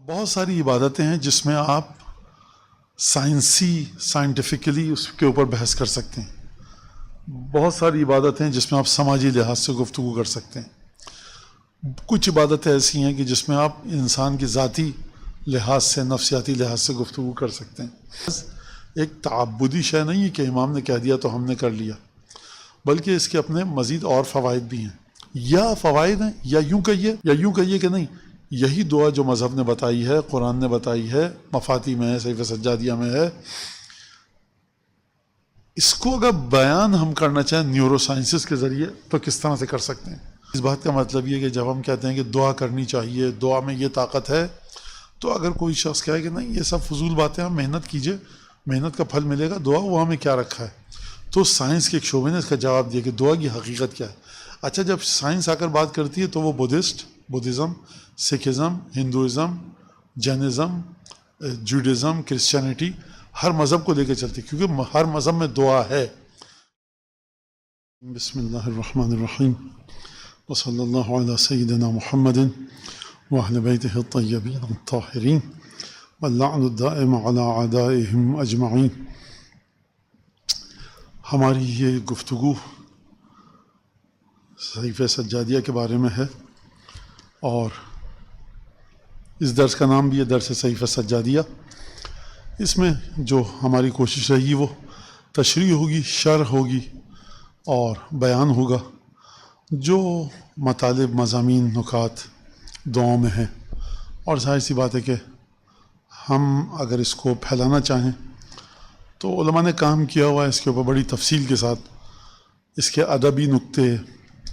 بہت ساری عبادتیں ہیں جس میں آپ سائنٹیفکلی اس کے اوپر بحث کر سکتے ہیں. بہت ساری عبادتیں ہیں جس میں آپ سماجی لحاظ سے گفتگو کر سکتے ہیں. کچھ عبادتیں ایسی ہیں کہ جس میں آپ انسان کی ذاتی لحاظ سے نفسیاتی لحاظ سے گفتگو کر سکتے ہیں. ایک تعبدی شے نہیں ہے کہ امام نے کہہ دیا تو ہم نے کر لیا، بلکہ اس کے اپنے مزید اور فوائد بھی ہیں. یا فوائد ہیں یا یوں کہیے کہ نہیں، یہی دعا جو مذہب نے بتائی ہے، قرآن نے بتائی ہے، مفاتی میں ہے، صحیفہ سجادیہ میں ہے، اس کو اگر بیان ہم کرنا چاہیں نیورو سائنسز کے ذریعے تو کس طرح سے کر سکتے ہیں. اس بات کا مطلب یہ کہ جب ہم کہتے ہیں کہ دعا کرنی چاہیے، دعا میں یہ طاقت ہے، تو اگر کوئی شخص کہے کہ نہیں یہ سب فضول باتیں ہیں، محنت کیجئے، محنت کا پھل ملے گا، دعا میں کیا رکھا ہے، تو سائنس کے ایک شعبے نے اس کا جواب دیا کہ دعا کی حقیقت کیا ہے. اچھا، جب سائنس آ کر بات کرتی ہے تو وہ Buddhism, Sikhism, Hinduism, Jainism, Judaism, Christianity, ہر مذہب کو لے کے چلتی، کیونکہ ہر مذہب میں دعا ہے. بسم اللہ الرحمن الرحیم وصلی اللہ علی سیدنا محمد وأہل بیتہ الطیبین الطاہرین واللعن الدائم علی اعدائہم اجمعین. ہماری یہ گفتگو صحیفہ سجادیہ کے بارے میں ہے، اور اس درس کا نام بھی ہے درس صحیفہ سجادیہ. اس میں جو ہماری کوشش رہی وہ تشریح ہوگی، شرح ہوگی اور بیان ہوگا جو مطالب، مضامین، نکات دعاؤں میں ہیں. اور ظاہر سی بات ہے کہ ہم اگر اس کو پھیلانا چاہیں تو علماء نے کام کیا ہوا ہے اس کے اوپر بڑی تفصیل کے ساتھ. اس کے ادبی نکتے،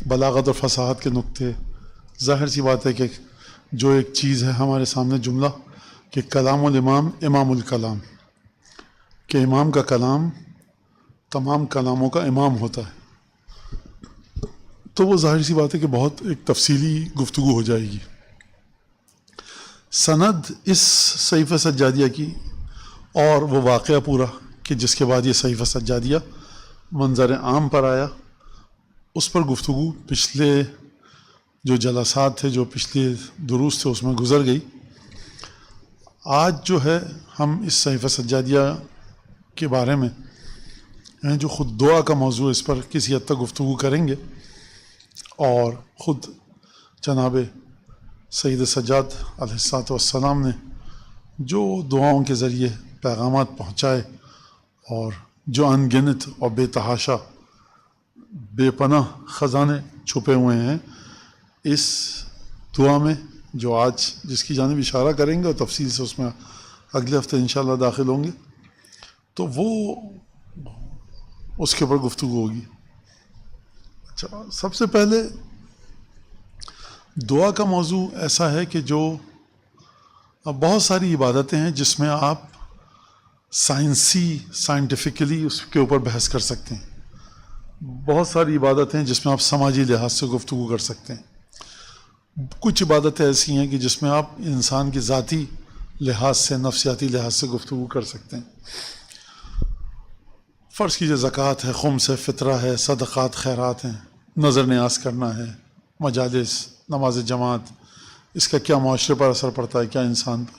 بلاغت اور فصاحت کے نکتے. ظاہر سی بات ہے کہ جو ایک چیز ہے ہمارے سامنے جملہ کہ کلام الامام امام الکلام، کہ امام کا کلام تمام کلاموں کا امام ہوتا ہے، تو وہ ظاہر سی بات ہے کہ بہت ایک تفصیلی گفتگو ہو جائے گی. سند اس صحیفہ سجادیہ کی اور وہ واقعہ پورا کہ جس کے بعد یہ صحیفہ سجادیہ منظر عام پر آیا، اس پر گفتگو پچھلے جو جلسات تھے، جو پچھلے دروس تھے، اس میں گزر گئی. آج جو ہے ہم اس صحیفہ سجادیہ کے بارے میں جو خود دعا کا موضوع، اس پر کسی حد تک گفتگو کریں گے، اور خود جناب سید سجاد علیہ السلام نے جو دعاؤں کے ذریعے پیغامات پہنچائے اور جو ان گنت اور بے تحاشا، بے پناہ خزانے چھپے ہوئے ہیں اس دعا میں، جو آج جس کی جانب اشارہ کریں گے اور تفصیل سے اس میں اگلے ہفتے انشاءاللہ داخل ہوں گے، تو وہ اس کے اوپر گفتگو ہوگی. اچھا، سب سے پہلے دعا کا موضوع ایسا ہے کہ جو بہت ساری عبادتیں ہیں جس میں آپ سائنٹیفکلی اس کے اوپر بحث کر سکتے ہیں. بہت ساری عبادتیں ہیں جس میں آپ سماجی لحاظ سے گفتگو کر سکتے ہیں. کچھ عبادتیں ایسی ہیں کہ جس میں آپ انسان کی ذاتی لحاظ سے، نفسیاتی لحاظ سے گفتگو کر سکتے ہیں. فرض کیجئے زکوٰۃ ہے، خمس ہے، فطرہ ہے، صدقات، خیرات ہیں، نظر نیاز کرنا ہے، مجالس، نماز جماعت، اس کا کیا معاشرے پر اثر پڑتا ہے، کیا انسان پر.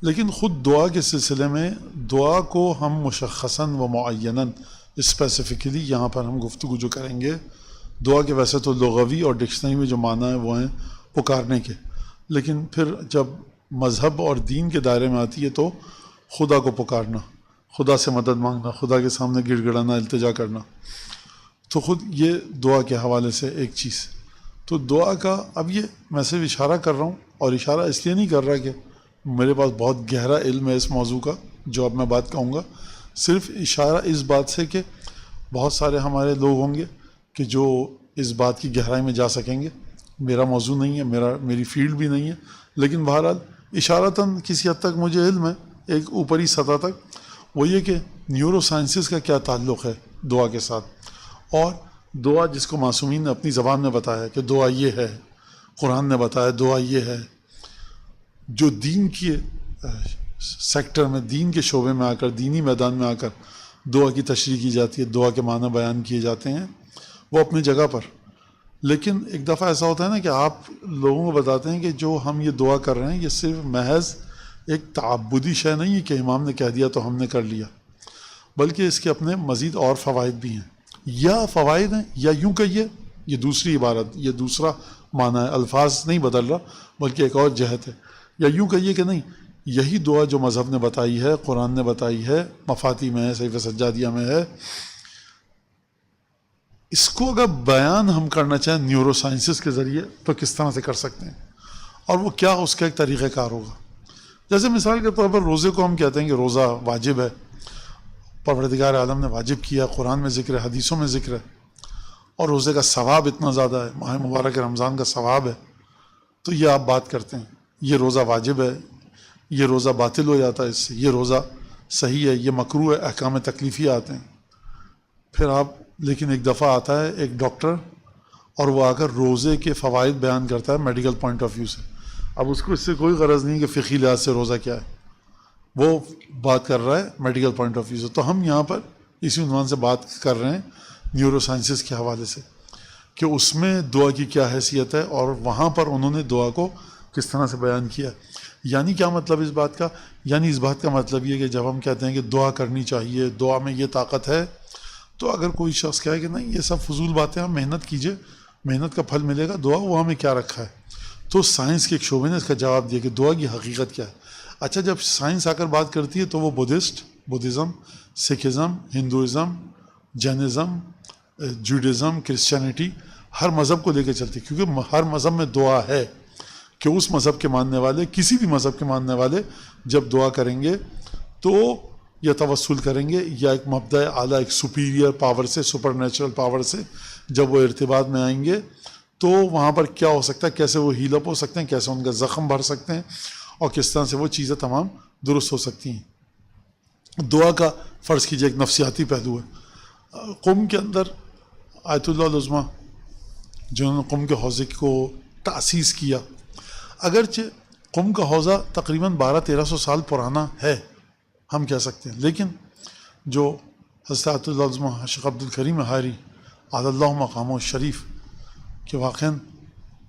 لیکن خود دعا کے سلسلے میں دعا کو ہم مشخصاً و معیناً اسپیسیفکلی یہاں پر ہم گفتگو جو کریں گے، دعا کے ویسے تو لغوی اور ڈکشنری میں جو معنی ہیں وہ ہیں پکارنے کے، لیکن پھر جب مذہب اور دین کے دائرے میں آتی ہے تو خدا کو پکارنا، خدا سے مدد مانگنا، خدا کے سامنے گڑ گڑانا، التجا کرنا، تو خود یہ دعا کے حوالے سے ایک چیز. تو دعا کا اب یہ میں صرف اشارہ کر رہا ہوں، اور اشارہ اس لیے نہیں کر رہا کہ میرے پاس بہت گہرا علم ہے اس موضوع کا جو اب میں بات کہوں گا. صرف اشارہ اس بات سے کہ بہت سارے ہمارے لوگ ہوں گے کہ جو اس بات کی گہرائی میں جا سکیں گے. میرا موضوع نہیں ہے، میری فیلڈ بھی نہیں ہے، لیکن بہرحال اشارتاً کسی حد تک مجھے علم ہے ایک اوپری سطح تک. وہ یہ کہ نیورو سائنسز کا کیا تعلق ہے دعا کے ساتھ، اور دعا جس کو معصومین نے اپنی زبان میں بتایا کہ دعا یہ ہے، قرآن نے بتایا دعا یہ ہے، جو دین کے سیکٹر میں، دین کے شعبے میں آ کر، دینی میدان میں آ کر دعا کی تشریح کی جاتی ہے، دعا کے معنی بیان کیے جاتے ہیں، وہ اپنی جگہ پر. لیکن ایک دفعہ ایسا ہوتا ہے نا کہ آپ لوگوں کو بتاتے ہیں کہ جو ہم یہ دعا کر رہے ہیں یہ صرف محض ایک تعبدی شے نہیں ہے کہ امام نے کہہ دیا تو ہم نے کر لیا، بلکہ اس کے اپنے مزید اور فوائد بھی ہیں، یا فوائد ہیں یا یوں کہیے یہ دوسری عبارت، یہ دوسرا معنی ہے، الفاظ نہیں بدل رہا بلکہ ایک اور جہت ہے، یا یوں کہیے کہ نہیں یہی دعا جو مذہب نے بتائی ہے، قرآن نے بتائی ہے، مفاتی میں ہے، صحیفہ سجادیہ میں ہے، اس کو اگر بیان ہم کرنا چاہیں نیورو سائنسز کے ذریعے تو کس طرح سے کر سکتے ہیں، اور وہ کیا اس کا ایک طریقہ کار ہوگا۔ جیسے مثال کے طور پر روزے کو ہم کہتے ہیں کہ روزہ واجب ہے، پروردگار عالم نے واجب کیا، قرآن میں ذکر ہے، حدیثوں میں ذکر ہے، اور روزے کا ثواب اتنا زیادہ ہے، ماہ مبارک رمضان کا ثواب ہے، تو یہ آپ بات کرتے ہیں یہ روزہ واجب ہے، یہ روزہ باطل ہو جاتا ہے اس سے، یہ روزہ صحیح ہے، یہ مکروہ ہے، احکام تکلیفی آتے ہیں۔ پھر آپ لیکن ایک دفعہ آتا ہے ایک ڈاکٹر اور وہ آ کر روزے کے فوائد بیان کرتا ہے میڈیکل پوائنٹ آف ویو سے، اب اس کو اس سے کوئی غرض نہیں کہ فقہی لحاظ سے روزہ کیا ہے، وہ بات کر رہا ہے میڈیکل پوائنٹ آف ویو سے۔ تو ہم یہاں پر اسی عنوان سے بات کر رہے ہیں نیورو سائنسز کے حوالے سے کہ اس میں دعا کی کیا حیثیت ہے اور وہاں پر انہوں نے دعا کو کس طرح سے بیان کیا۔ یعنی کیا مطلب اس بات کا؟ یعنی اس بات کا مطلب یہ کہ جب ہم کہتے ہیں کہ دعا کرنی چاہیے، دعا میں یہ طاقت ہے، تو اگر کوئی شخص کہے کہ نہیں یہ سب فضول باتیں، ہم محنت کیجئے، محنت کا پھل ملے گا، دعا وہ ہمیں کیا رکھا ہے، تو سائنس کے ایک شعبے نے اس کا جواب دیا کہ دعا کی حقیقت کیا ہے۔ اچھا، جب سائنس آ کر بات کرتی ہے تو وہ Buddhism, Sikhism, Hinduism, Jainism, Judaism, Christianity, ہر مذہب کو لے کے چلتی، کیونکہ ہر مذہب میں دعا ہے کہ اس مذہب کے ماننے والے، کسی بھی مذہب کے ماننے والے جب دعا کریں گے تو یا توسل کریں گے یا ایک مبدأ اعلیٰ، ایک سپیریئر پاور سے، سپر نیچرل پاور سے جب وہ ارتباط میں آئیں گے تو وہاں پر کیا ہو سکتا ہے، کیسے وہ ہیل اپ ہو سکتے ہیں، کیسے ان کا زخم بھر سکتے ہیں، اور کس طرح سے وہ چیزیں تمام درست ہو سکتی ہیں۔ دعا کا فرض کیجیے ایک نفسیاتی پہلو ہے۔ قم کے اندر آیت اللہ العظمیٰ جنہوں نے قم کے حوضے کو تأسیس کیا، اگرچہ قم کا حوضہ تقریباً 1200-1300 سال پرانا ہے ہم کہہ سکتے ہیں، لیکن جو حضرت آیت اللہ العظمیٰ شیخ عبد الکریم حائری علی اللہ مقامہ الشریف کہ واقعاً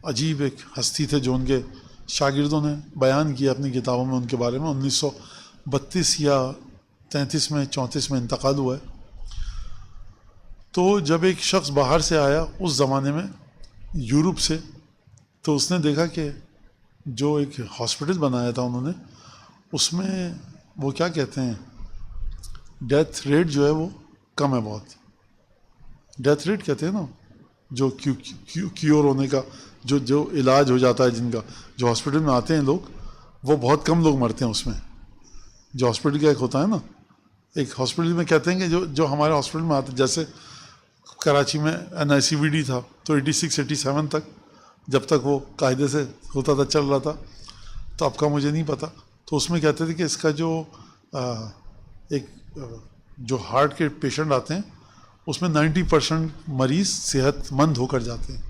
عجیب ایک ہستی تھے جو ان کے شاگردوں نے بیان کیا اپنی کتابوں میں ان کے بارے میں۔ 1932 یا 33 میں 34 میں انتقال ہوا ہے۔ تو جب ایک شخص باہر سے آیا اس زمانے میں یورپ سے، تو اس نے دیکھا کہ جو ایک ہاسپٹل بنایا تھا انہوں نے، اس میں وہ کیا کہتے ہیں، ڈیتھ ریٹ جو ہے وہ کم ہے بہت، ڈیتھ ریٹ کہتے ہیں نا جو کیور ہونے کا، جو علاج ہو جاتا ہے جن کا، جو ہاسپٹل میں آتے ہیں لوگ، وہ بہت کم لوگ مرتے ہیں اس میں۔ جو ہاسپٹل کا ایک ہوتا ہے نا، ایک ہاسپٹل میں کہتے ہیں کہ جو ہمارے ہاسپٹل میں آتے، جیسے کراچی میں NICVD تھا تو 86-87 تک، جب تک وہ قاعدے سے ہوتا تھا، چل رہا تھا، تو اب کا مجھے نہیں پتا، تو اس میں کہتے تھے کہ اس کا جو ہارٹ کے پیشنٹ آتے ہیں اس میں 90% مریض صحت مند ہو کر جاتے ہیں،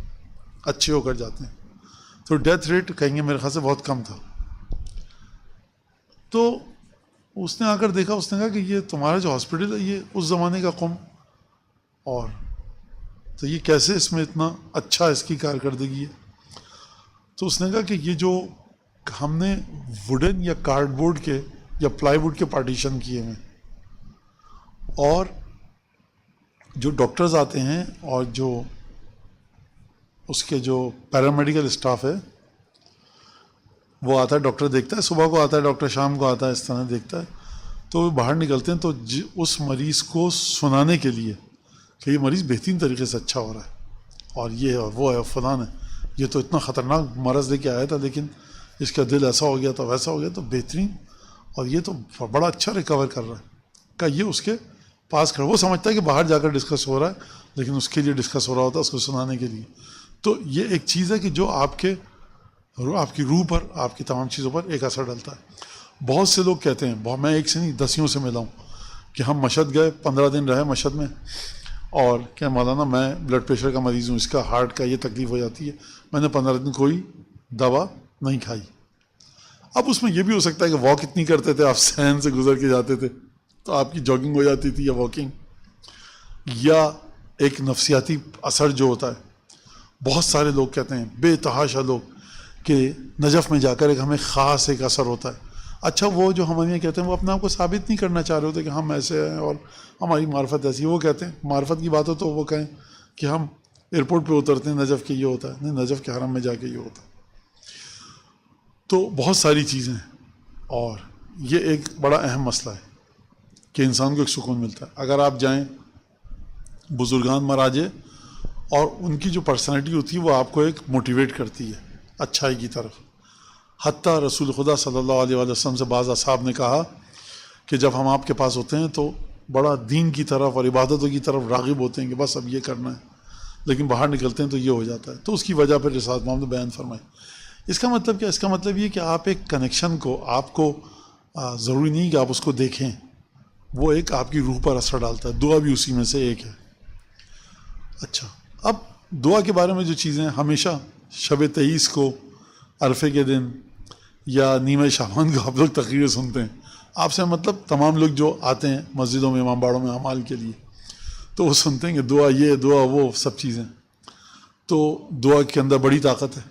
اچھے ہو کر جاتے ہیں، تو ڈیتھ ریٹ کہیں گے میرے خیال سے بہت کم تھا۔ تو اس نے آ کر دیکھا، اس نے کہا کہ یہ تمہارا جو ہاسپٹل ہے یہ اس زمانے کا قم، اور تو یہ کیسے اس میں اتنا اچھا اس کی کارکردگی ہے؟ تو اس نے کہا کہ یہ جو ہم نے ووڈن یا کارڈ بورڈ کے یا پلائی ووڈ کے پارٹیشن کیے ہیں، اور جو ڈاکٹرز آتے ہیں اور جو اس کے جو پیرامیڈیکل اسٹاف ہے وہ آتا ہے، ڈاکٹر دیکھتا ہے، صبح کو آتا ہے ڈاکٹر، شام کو آتا ہے، اس طرح دیکھتا ہے، تو وہ باہر نکلتے ہیں تو اس مریض کو سنانے کے لیے کہ یہ مریض بہترین طریقے سے اچھا ہو رہا ہے، اور یہ ہے اور وہ ہے، فلان ہے، یہ تو اتنا خطرناک مرض لے کے آیا تھا لیکن اس کا دل ایسا ہو گیا تو ویسا ہو گیا، تو بہترین، اور یہ تو بڑا اچھا ریکور کر رہا ہے، کہ یہ اس کے پاس کھڑا، وہ سمجھتا ہے کہ باہر جا کر ڈسکس ہو رہا ہے لیکن اس کے لیے ڈسکس ہو رہا ہوتا ہے، اس کو سنانے کے لیے۔ تو یہ ایک چیز ہے کہ جو آپ کی روح پر، آپ کی تمام چیزوں پر ایک اثر ڈالتا ہے۔ بہت سے لوگ کہتے ہیں، میں ایک سے نہیں دسیوں سے ملا ہوں، کہ ہم مشہد گئے، 15 دن رہے مشہد میں، اور کہ مولانا میں بلڈ پریشر کا مریض ہوں، اس کا ہارٹ کا یہ تکلیف ہو جاتی ہے، میں نے 15 دن کوئی دوا نہیں کھائی۔ اب اس میں یہ بھی ہو سکتا ہے کہ واک اتنی کرتے تھے، آپ سہن سے گزر کے جاتے تھے تو آپ کی جاگنگ ہو جاتی تھی یا واکنگ، یا ایک نفسیاتی اثر جو ہوتا ہے بہت سارے لوگ کہتے ہیں، بے تحاشا لوگ، کہ نجف میں جا کر ہمیں خاص ایک اثر ہوتا ہے. اچھا وہ جو ہمارے یہاں کہتے ہیں وہ اپنے آپ کو ثابت نہیں کرنا چاہ رہے ہوتے کہ ہم ایسے ہیں اور ہماری معرفت ایسی ہے. وہ کہتے ہیں معرفت کی بات ہو تو وہ کہیں کہ ہم ایئرپورٹ پہ اترتے ہیں نجف کے یہ ہوتا ہے. نہیں، نجف کے حرم میں جا کے یہ ہوتا ہے. تو بہت ساری چیزیں ہیں، اور یہ ایک بڑا اہم مسئلہ ہے کہ انسان کو ایک سکون ملتا ہے. اگر آپ جائیں بزرگان مراجع، اور ان کی جو پرسنالٹی ہوتی ہے وہ آپ کو ایک موٹیویٹ کرتی ہے اچھائی کی طرف. حتیٰ رسول خدا صلی اللہ علیہ وسلم سے بعض اصحاب نے کہا کہ جب ہم آپ کے پاس ہوتے ہیں تو بڑا دین کی طرف اور عبادتوں کی طرف راغب ہوتے ہیں کہ بس اب یہ کرنا ہے، لیکن باہر نکلتے ہیں تو یہ ہو جاتا ہے. تو اس کی وجہ پھر رسالت محمد نے بیان فرمائی. اس کا مطلب کیا؟ اس کا مطلب یہ کہ آپ ایک کنیکشن کو، آپ کو ضروری نہیں کہ آپ اس کو دیکھیں، وہ ایک آپ کی روح پر اثر ڈالتا ہے. دعا بھی اسی میں سے ایک ہے. اچھا، اب دعا کے بارے میں جو چیزیں ہمیشہ شب 23 کو، عرفے کے دن یا نیمہ شعبان کو آپ لوگ تقریریں سنتے ہیں. آپ سے مطلب تمام لوگ جو آتے ہیں مسجدوں میں، امام باڑوں میں اعمال کے لیے، تو وہ سنتے ہیں کہ دعا یہ، دعا وہ، سب چیزیں. تو دعا کے اندر بڑی طاقت ہے،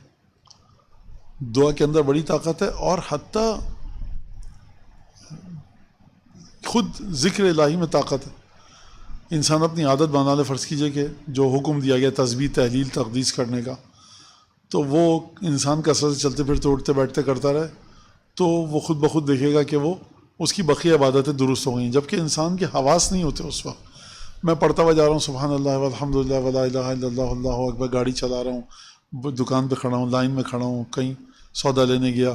دعا کے اندر بڑی طاقت ہے. اور حتیٰ خود ذکر الہی میں طاقت ہے. انسان اپنی عادت بنا لے، فرض کیجئے کہ جو حکم دیا گیا تسبیح، تحلیل، تقدیس کرنے کا، تو وہ انسان کثرت سے چلتے پھرتے اٹھتے بیٹھتے کرتا رہے تو وہ خود بخود دیکھے گا کہ وہ اس کی بقیہ عبادتیں درست ہو گئیں. جبکہ انسان کے حواس نہیں ہوتے اس وقت. میں پڑھتا ہوا جا رہا ہوں سبحان اللہ والحمد للہ ولا الہ الا اللہ اللہ اکبر، گاڑی چلا رہا ہوں، دکان پہ کھڑا ہوں، لائن میں کھڑا ہوں، کہیں سودا لینے گیا،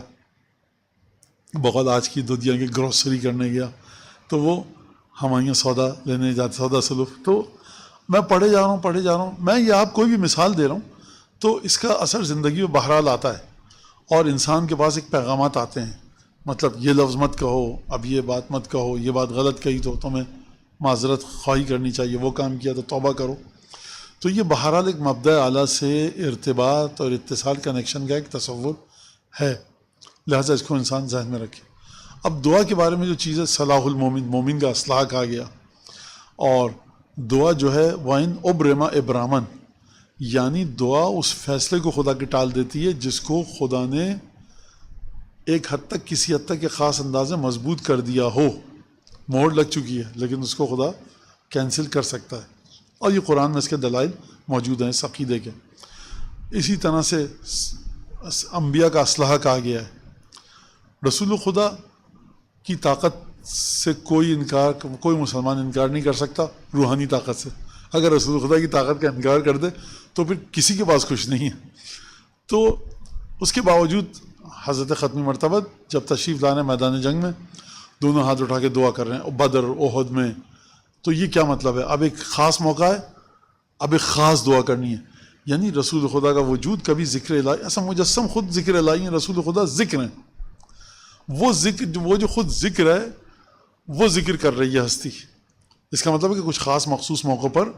بقول آج کی دنیا کی گروسری کرنے گیا، تو وہ ہمارے یہاں سودا لینے جاتے، سودا سلوف. تو میں پڑھے جا رہا ہوں. میں یہ آپ کوئی بھی مثال دے رہا ہوں تو اس کا اثر زندگی میں بہرحال آتا ہے. اور انسان کے پاس ایک پیغامات آتے ہیں، مطلب یہ لفظ مت کہو، اب یہ بات مت کہو، یہ بات غلط کہی تو تمہیں معذرت خواہی کرنی چاہیے، وہ کام کیا تو توبہ کرو. تو یہ بہرحال ایک مبدأ اعلیٰ سے ارتباط اور اتصال، کنیکشن کا ایک تصور ہے. لہٰذا اس کو انسان ذہن میں رکھے. اب دعا کے بارے میں جو چیز ہے، صلاح المومن، مومن کا اصلاح کہا گیا. اور دعا جو ہے وَإِنْ أُبْرِمَ إِبْرَامًا، یعنی دعا اس فیصلے کو خدا کی ٹال دیتی ہے جس کو خدا نے ایک حد تک، کسی حد تک ایک خاص انداز میں مضبوط کر دیا ہو، مہر لگ چکی ہے، لیکن اس کو خدا کینسل کر سکتا ہے. اور یہ قرآن میں اس کے دلائل موجود ہیں اس عقیدے کے. اسی طرح سے انبیاء کا اصلاح کہا گیا ہے. رسول خدا کی طاقت سے کوئی مسلمان انکار نہیں کر سکتا، روحانی طاقت سے. اگر رسول خدا کی طاقت کا انکار کر دے تو پھر کسی کے پاس کچھ نہیں ہے. تو اس کے باوجود حضرت ختمی مرتبہ جب تشریف لانے میدان جنگ میں دونوں ہاتھ اٹھا کے دعا کر رہے ہیں، بدر، احد میں، تو یہ کیا مطلب ہے؟ اب ایک خاص موقع ہے، اب ایک خاص دعا کرنی ہے. یعنی رسول خدا کا وجود کبھی ذکر الہی، ایسا مجسم خود ذکر الہی ہے، رسول خدا ذکر ہیں. وہ جو خود ذکر ہے وہ ذکر کر رہی ہے ہستی. اس کا مطلب ہے کہ کچھ خاص مخصوص موقع پر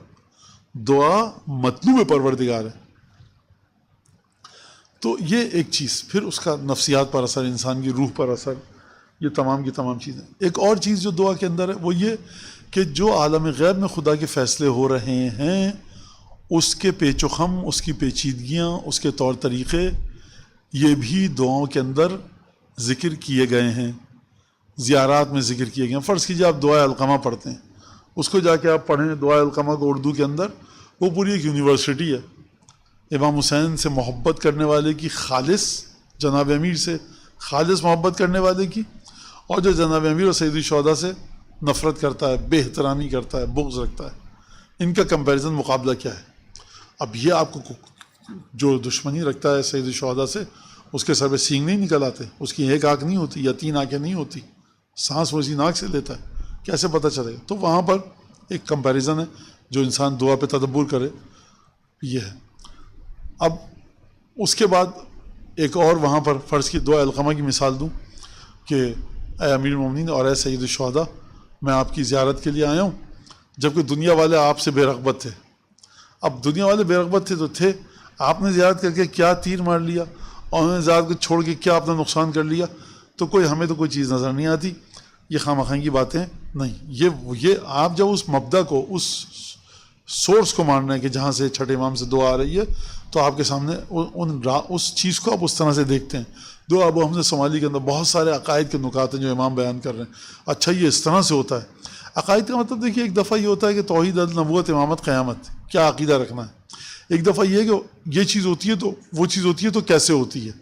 دعا مطلوب پروردگار ہے. تو یہ ایک چیز. پھر اس کا نفسیات پر اثر، انسان کی روح پر اثر، یہ تمام کی تمام چیزیں. ایک اور چیز جو دعا کے اندر ہے وہ یہ کہ جو عالم غیب میں خدا کے فیصلے ہو رہے ہیں، اس کے پیچ و خم، اس کی پیچیدگیاں، اس کے طور طریقے، یہ بھی دعاؤں کے اندر ذکر کیے گئے ہیں، زیارات میں ذکر کیے گئے ہیں. فرض کیجیے آپ دعائے علقمہ پڑھتے ہیں، اس کو جا کے آپ پڑھیں دعائے علقمہ کو اردو کے اندر، وہ پوری ایک یونیورسٹی ہے. امام حسین سے محبت کرنے والے کی خالص، جناب امیر سے خالص محبت کرنے والے کی، اور جو جناب امیر اور سید الشہداء سے نفرت کرتا ہے، بے احترامی کرتا ہے، بغض رکھتا ہے، ان کا کمپیریزن، مقابلہ کیا ہے؟ اب یہ آپ کو جو دشمنی رکھتا ہے سید الشہداء سے، اس کے سر پہ سینگ نہیں نکل آتے، اس کی ایک آنکھ نہیں ہوتی یا 3 آنکھیں نہیں ہوتی، سانس وہ اسی ناک سے لیتا ہے، کیسے پتہ چلے گا؟ تو وہاں پر ایک کمپیریزن ہے جو انسان دعا پہ تدبر کرے، یہ ہے. اب اس کے بعد ایک اور وہاں پر فرض کی دعا علقمہ کی مثال دوں کہ اے امیر المومنین اور اے سید الشہداء، میں آپ کی زیارت کے لیے آیا ہوں، جبکہ دنیا والے آپ سے بے رغبت تھے. اب دنیا والے بے رغبت تھے تو تھے، آپ نے زیارت کر کے کیا تیر مار لیا، اور انہوں نے زیارت کو چھوڑ کے کیا اپنا نقصان کر لیا؟ تو ہمیں تو کوئی چیز نظر نہیں آتی. یہ خواہ مخواہ کی باتیں نہیں. یہ آپ جب اس مبدا کو، اس سورس کو ماننا ہے کہ جہاں سے چھٹے امام سے دعا آ رہی ہے، تو آپ کے سامنے اس چیز کو آپ اس طرح سے دیکھتے ہیں. دعا ابو حمزہ سومالی کے اندر بہت سارے عقائد کے نکات ہیں جو امام بیان کر رہے ہیں. اچھا یہ اس طرح سے ہوتا ہے. عقائد کا مطلب دیکھیے، ایک دفعہ یہ ہوتا ہے کہ توحید، نبوت، امامت، قیامت، کیا عقیدہ رکھنا ہے. ایک دفعہ یہ ہے کہ یہ چیز ہوتی ہے تو وہ چیز ہوتی ہے تو کیسے ہوتی ہے.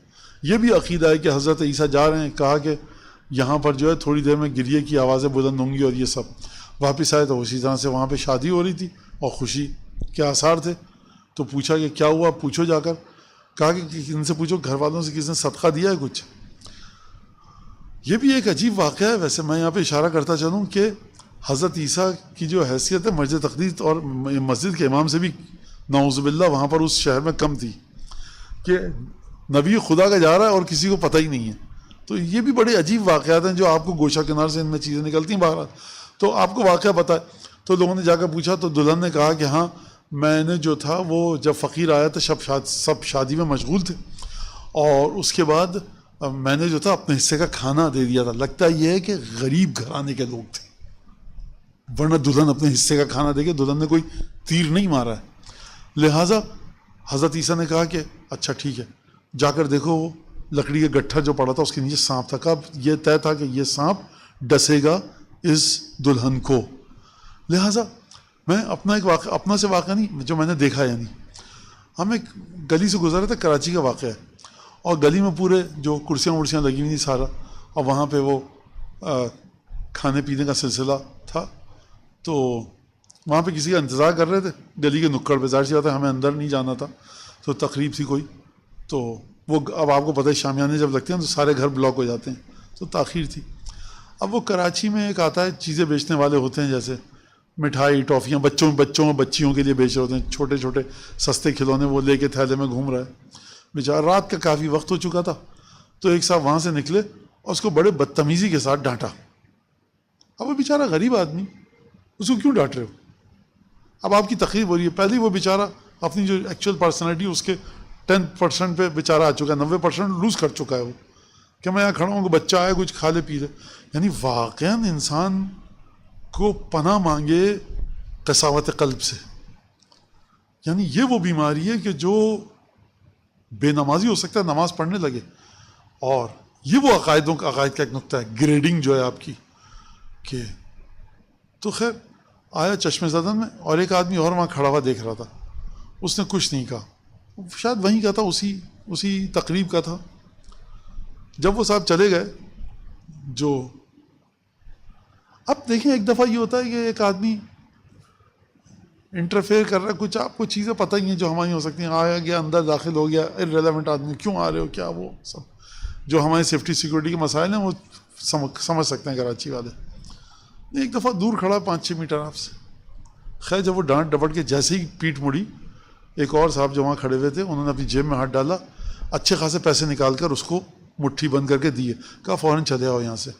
یہ بھی عقیدہ ہے کہ حضرت عیسیٰ جا رہے ہیں، کہا کہ یہاں پر جو ہے تھوڑی دیر میں گریے کی آوازیں بلند ہوں گی، اور یہ سب واپس آئے تو اسی طرح سے وہاں پہ شادی ہو رہی تھی اور خوشی کے آثار تھے. تو پوچھا کہ کیا ہوا، پوچھو جا کر. کہا کہ ان سے پوچھو گھر والوں سے کس نے صدقہ دیا ہے کچھ. یہ بھی ایک عجیب واقعہ ہے. ویسے میں یہاں پہ اشارہ کرتا چلوں کہ حضرت عیسیٰ کی جو حیثیت ہے مسجد تقدیس اور مسجد کے امام سے بھی نعوذ باللہ وہاں پر اس شہر میں کم تھی، کہ نبی خدا کا جا رہا ہے اور کسی کو پتہ ہی نہیں ہے. تو یہ بھی بڑے عجیب واقعات ہیں جو آپ کو گوشہ کنار سے ان میں چیزیں نکلتی ہیں باہر. تو آپ کو واقعہ پتہ ہے. تو لوگوں نے جا کر پوچھا تو دلہن نے کہا کہ ہاں میں نے جو تھا وہ جب فقیر آیا تو سب شادی میں مشغول تھے، اور اس کے بعد میں نے جو تھا اپنے حصے کا کھانا دے دیا تھا. لگتا یہ ہے کہ غریب گھرانے کے لوگ تھے، ورنہ دلہن اپنے حصے کا کھانا دے کے دلہن نے کوئی تیر نہیں مارا ہے. لہٰذا حضرت عیسیٰ نے کہا کہ اچھا ٹھیک ہے، جا کر دیکھو وہ لکڑی کا گٹھا جو پڑا تھا اس کے نیچے سانپ تھا. کب یہ طے تھا کہ یہ سانپ ڈسے گا اس دلہن کو. لہٰذا میں اپنا ایک واقعہ، اپنا سے واقعہ نہیں جو میں نے دیکھا، یعنی ہم ایک گلی سے گزرے تھے، کراچی کا واقعہ ہے، اور گلی میں پورے جو کرسیاں ورسیاں لگی ہوئی تھیں سارا، اور وہاں پہ وہ کھانے پینے کا سلسلہ تھا. تو وہاں پہ کسی کا انتظار کر رہے تھے گلی کے نکڑ پہ. ظاہر سی بات ہے ہمیں اندر نہیں جانا تھا، تو تقریب تھی کوئی. تو وہ اب آپ کو پتہ ہے شامیانے جب لگتے ہیں تو سارے گھر بلاک ہو جاتے ہیں، تو تاخیر تھی. اب وہ کراچی میں ایک آتا ہے چیزیں بیچنے والے ہوتے ہیں، جیسے مٹھائی ٹافیاں بچیوں کے لیے بیچ رہے ہوتے ہیں، چھوٹے چھوٹے سستے کھلونے وہ لے کے تھیلے میں گھوم رہا ہے. بیچارہ رات کا کافی وقت ہو چکا تھا. تو ایک صاحب وہاں سے نکلے اور اس کو بڑے بدتمیزی کے ساتھ ڈانٹا. اب وہ بیچارہ غریب آدمی، اس کو کیوں ڈانٹ رہے ہو؟ اب آپ کی تقریب ہو رہی ہے. پہلے وہ بیچارہ اپنی جو ایکچوئل پرسنالٹی اس کے 10% پہ بیچارہ آ چکا ہے، 90% لوز کر چکا ہے وہ، کہ میں یہاں کھڑا ہوں کہ بچہ آئے کچھ کھا لے پی لے. یعنی واقعاً انسان کو پناہ مانگے قساوت قلب سے. یعنی یہ وہ بیماری ہے کہ جو بے نمازی ہو سکتا ہے نماز پڑھنے لگے. اور یہ وہ عقائد کا ایک نقطہ ہے، گریڈنگ جو ہے آپ کی. کہ تو خیر آیا چشمے زدن میں، اور ایک آدمی اور وہاں کھڑا ہوا دیکھ رہا تھا. اس نے کچھ نہیں کہا، شاید وہیں کا تھا، اسی تقریب کا تھا. جب وہ صاحب چلے گئے، جو اب دیکھیں ایک دفعہ یہ ہوتا ہے کہ ایک آدمی انٹرفیئر کر رہا ہے، کچھ آپ کو چیزیں پتہ ہی ہیں جو ہماری ہو سکتی ہیں. آیا گیا، اندر داخل ہو گیا، ارریلیونٹ آدمی، کیوں آ رہے ہو، کیا وہ سب جو ہمارے سیفٹی سیکورٹی کے مسائل ہیں وہ سمجھ سکتے ہیں کراچی والے. ایک دفعہ دور کھڑا 5-6 میٹر آپ سے. خیر جب وہ ڈانٹ ڈپٹ کے جیسے ہی پیٹ مڑی، ایک اور صاحب جو وہاں کھڑے ہوئے تھے انہوں نے اپنی جیب میں ہاتھ ڈالا، اچھے خاصے پیسے نکال کر اس کو مٹھی بند کر کے دیے. کہا فوراً چلے آؤ یہاں سے،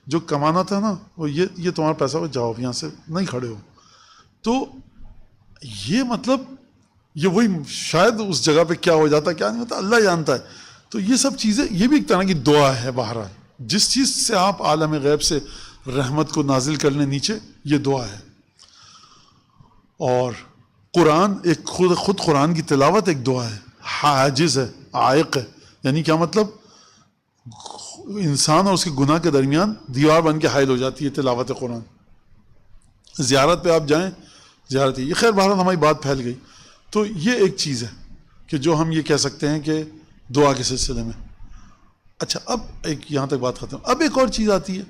جو کمانا تھا نا وہ یہ تمہارا پیسہ، وہ جاؤ یہاں سے، نہیں کھڑے ہو. تو یہ مطلب یہ وہی شاید اس جگہ پہ کیا ہو جاتا کیا نہیں ہوتا اللہ جانتا ہے. تو یہ سب چیزیں، یہ بھی ایک طرح کی دعا ہے. بہرحال جس چیز سے آپ عالم غیب سے رحمت کو نازل کر لیں نیچے، یہ دعا ہے. اور قرآن ایک خود قرآن کی تلاوت ایک دعا ہے، حاجز ہے، عائق ہے. یعنی کیا مطلب؟ انسان اور اس کے گناہ کے درمیان دیوار بن کے حائل ہو جاتی ہے تلاوت قرآن. زیارت پہ آپ جائیں، زیارت یہ خیر بہرحال ہماری بات پھیل گئی. تو یہ ایک چیز ہے کہ جو ہم یہ کہہ سکتے ہیں کہ دعا کے سلسلے میں. اچھا اب ایک یہاں تک بات ختم. اب ایک اور چیز آتی ہے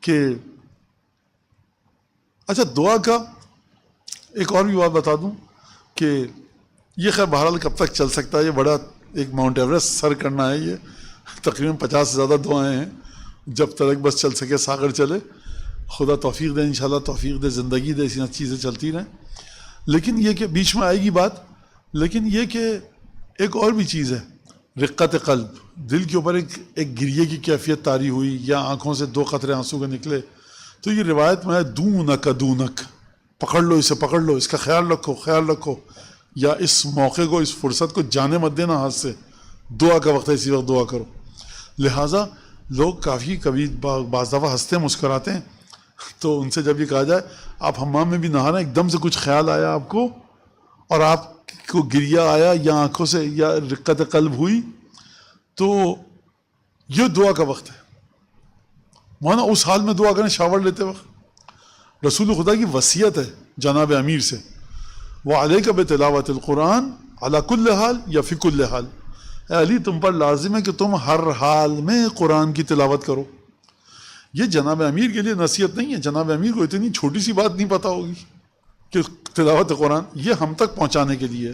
کہ اچھا دعا کا ایک اور بھی بات بتا دوں کہ یہ خیر بہرحال کب تک چل سکتا ہے. یہ بڑا ایک ماؤنٹ ایوریسٹ سر کرنا ہے. یہ تقریباً 50 سے زیادہ دعائیں ہیں. جب تک بس چل سکے ساغر چلے. خدا توفیق دے، انشاءاللہ توفیق دے، زندگی دے، اسی چیزیں چلتی رہیں. لیکن یہ کہ بیچ میں آئے گی بات، لیکن یہ کہ ایک اور بھی چیز ہے، رقت قلب. دل کے اوپر ایک گریے کی کیفیت طاری ہوئی، یا آنکھوں سے 2 قطرے آنسو کے نکلے. تو یہ روایت میں ہے دونک، پکڑ لو اسے، پکڑ لو، اس کا خیال رکھو، یا اس موقع کو، اس فرصت کو جانے مت دینا ہاتھ سے. دعا کا وقت ہے، اسی وقت دعا کرو. لہٰذا لوگ کافی کبھی بعض دفعہ ہنستے مسکراتے ہیں تو ان سے جب یہ کہا جائے آپ حمام میں بھی نہا رہے ہیں، ایک دم سے کچھ خیال آیا آپ کو اور آپ کو گریہ آیا یا آنکھوں سے یا رقت قلب ہوئی، تو یہ دعا کا وقت ہے. مانا اس حال میں دعا کریں شاور لیتے وقت. رسول خدا کی وصیت ہے جناب امیر سے، وعلیک بتلاوت القرآن علی کل حال یا فی کل حال، اے علی تم پر لازم ہے کہ تم ہر حال میں قرآن کی تلاوت کرو. یہ جناب امیر کے لیے نصیحت نہیں ہے. جناب امیر کو اتنی چھوٹی سی بات نہیں پتہ ہوگی کہ تلاوت قرآن، یہ ہم تک پہنچانے کے لیے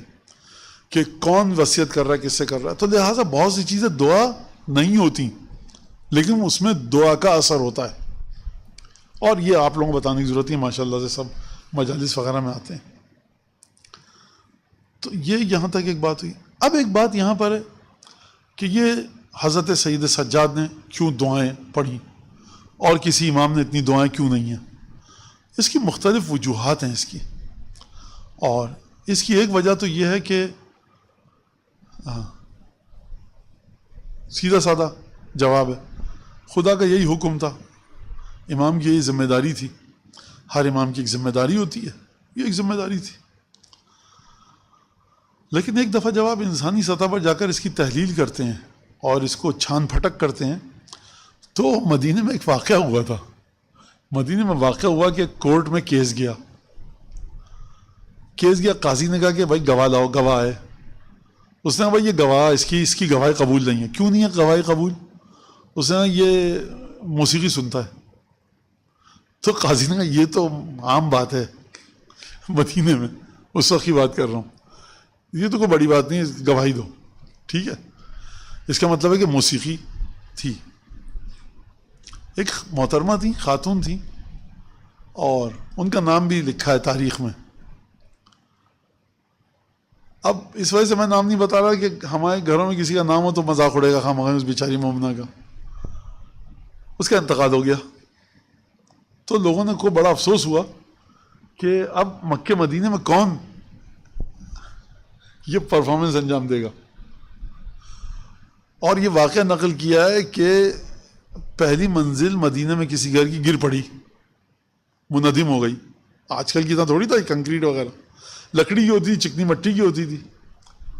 کہ کون وصیت کر رہا ہے، کس سے کر رہا ہے. تو لہٰذا بہت سی چیزیں دعا نہیں ہوتی لیکن اس میں دعا کا اثر ہوتا ہے، اور یہ آپ لوگوں کو بتانے کی ضرورت ہے، ماشاء اللہ سے سب مجالس وغیرہ میں آتے ہیں. تو یہ یہاں تک ایک بات ہوئی. اب ایک بات یہاں پر ہے کہ یہ حضرت سید سجاد نے کیوں دعائیں پڑھی اور کسی امام نے اتنی دعائیں کیوں نہیں ہیں. اس کی مختلف وجوہات ہیں اس کی، اور اس کی ایک وجہ تو یہ ہے کہ سیدھا سادہ جواب ہے، خدا کا یہی حکم تھا، امام کی یہی ذمہ داری تھی. ہر امام کی ایک ذمہ داری ہوتی ہے، یہ ایک ذمہ داری تھی. لیکن ایک دفعہ جب آپ انسانی سطح پر جا کر اس کی تحلیل کرتے ہیں اور اس کو چھان پھٹک کرتے ہیں تو مدینے میں ایک واقعہ ہوا تھا. مدینے میں واقعہ ہوا کہ کورٹ میں کیس گیا، قاضی نے کہا کہ بھائی گواہ لاؤ. گواہ ہے، اس نے کہا بھائی یہ گواہ اس کی گواہی قبول نہیں ہے. کیوں نہیں ہے گواہی قبول؟ اس نے کہا یہ موسیقی سنتا ہے. تو قاضی نے کہا یہ تو عام بات ہے مدینے میں، اس وقت کی بات کر رہا ہوں، یہ تو کوئی بڑی بات نہیں ہے، گواہی دو. ٹھیک ہے، اس کا مطلب ہے کہ موسیقی تھی. ایک محترمہ تھی، خاتون تھی، اور ان کا نام بھی لکھا ہے تاریخ میں. اب اس وجہ سے میں نام نہیں بتا رہا کہ ہمارے گھروں میں کسی کا نام ہو تو مذاق اڑے گا خواہ اس بیچاری مومنہ کا. اس کا انتقال ہو گیا تو لوگوں نے کو بڑا افسوس ہوا کہ اب مکے مدینے میں کون یہ پرفارمنس انجام دے گا. اور یہ واقعہ نقل کیا ہے کہ پہلی منزل مدینہ میں کسی گھر کی گر پڑی، منہدم ہو گئی. آج کل کی طرح تھوڑی تھا کنکریٹ وغیرہ، لکڑی کی ہوتی تھی، چکنی مٹی کی ہوتی تھی،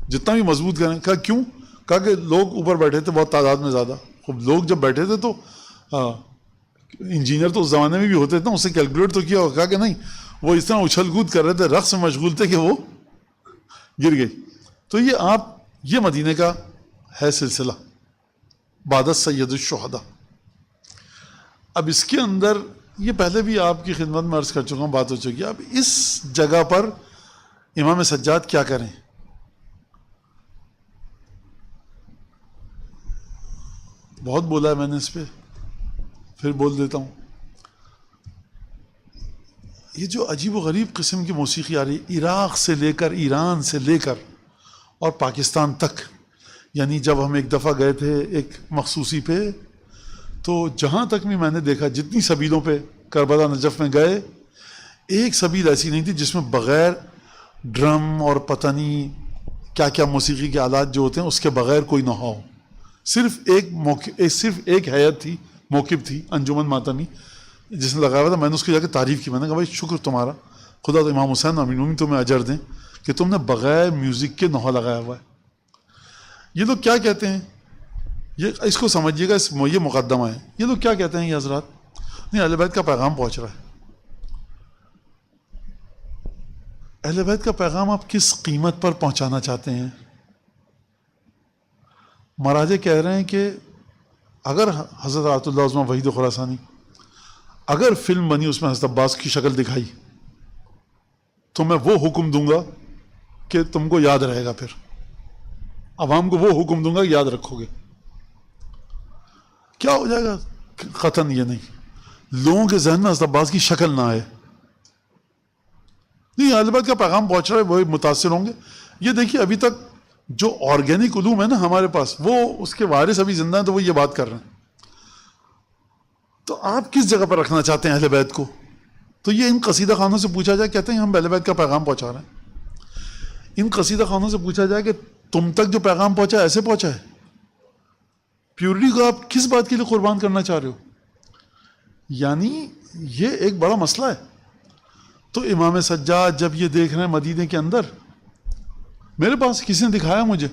جتنا بھی مضبوط کریں. کہا کیوں؟ کہا کہ لوگ اوپر بیٹھے تھے بہت تعداد میں زیادہ. خوب لوگ جب بیٹھے تھے تو انجینئر تو اس زمانے میں بھی ہوتے تھے، اس سے کیلکولیٹ تو کیا. کہا کہ نہیں، وہ اس طرح اچھل کود کر رہے تھے، رقص میں مشغول تھے کہ وہ گر گئی. تو یہ مدینے کا ہے سلسلہ بعد سید الشہداء. اب اس کے اندر یہ پہلے بھی آپ کی خدمت میں عرض کر چکا ہوں، بات ہو چکی ہے. اب اس جگہ پر امام سجاد کیا کریں؟ بہت بولا ہے میں نے اس پہ، پھر بول دیتا ہوں. یہ جو عجیب و غریب قسم کی موسیقی آ رہی ہے عراق سے لے کر، ایران سے لے کر اور پاکستان تک. یعنی جب ہم ایک دفعہ گئے تھے ایک مخصوصی پہ، تو جہاں تک بھی میں نے دیکھا جتنی سبیلوں پہ کربلا نجف میں گئے، ایک سبیل ایسی نہیں تھی جس میں بغیر ڈرم اور پتہ نہیں کیا کیا موسیقی کے آلات جو ہوتے ہیں اس کے بغیر کوئی نہ ہو. صرف ایک ہیئت تھی، موقف تھی انجمن ماتمی جس نے لگایا ہوا تھا. میں نے اس کی جا کے تعریف کی، میں نے کہا بھائی شکر تمہارا، خدا تو امام حسین امین المومنین تمہیں اجر دیں کہ تم نے بغیر میوزک کے نوحہ لگایا ہوا ہے. یہ لوگ کیا کہتے ہیں، یہ اس کو سمجھیے گا، یہ مقدمہ ہے. یہ لوگ کیا کہتے ہیں یہ حضرات، نہیں اہل بیت کا پیغام پہنچ رہا ہے. اہل بیت کا پیغام آپ کس قیمت پر پہنچانا چاہتے ہیں؟ مراجع کہہ رہے ہیں کہ اگر حضرت آیت اللہ عظمہ وحید خراسانی اگر فلم بنی اس میں حضرت عباس کی شکل دکھائی تو میں وہ حکم دوں گا کہ تم کو یاد رہے گا، پھر عوام کو وہ حکم دوں گا کہ یاد رکھو گے. کیا ہو جائے گا؟ قطعاً یہ نہیں، لوگوں کے ذہن میں حضرت عباس کی شکل نہ آئے. نہیں، اہل بیت کا پیغام پہنچ رہا ہے، وہ متاثر ہوں گے. یہ دیکھیے ابھی تک جو آرگینک علوم ہے نا ہمارے پاس، وہ اس کے وارث ابھی زندہ ہیں تو وہ یہ بات کر رہے ہیں. تو آپ کس جگہ پر رکھنا چاہتے ہیں اہل بیت کو؟ تو یہ ان قصیدہ خانوں سے پوچھا جائے، کہتے ہیں ہم اہل بیت کا پیغام پہنچا رہے ہیں. ان قصیدہ خانوں سے پوچھا جائے کہ تم تک جو پیغام پہنچا ایسے پہنچا ہے؟ پیورٹی کو آپ کس بات کے لیے قربان کرنا چاہ رہے ہو؟ یعنی یہ ایک بڑا مسئلہ ہے. تو امام سجاد جب یہ دیکھ رہے ہیں مدینے کے اندر، میرے پاس کسی نے دکھایا مجھے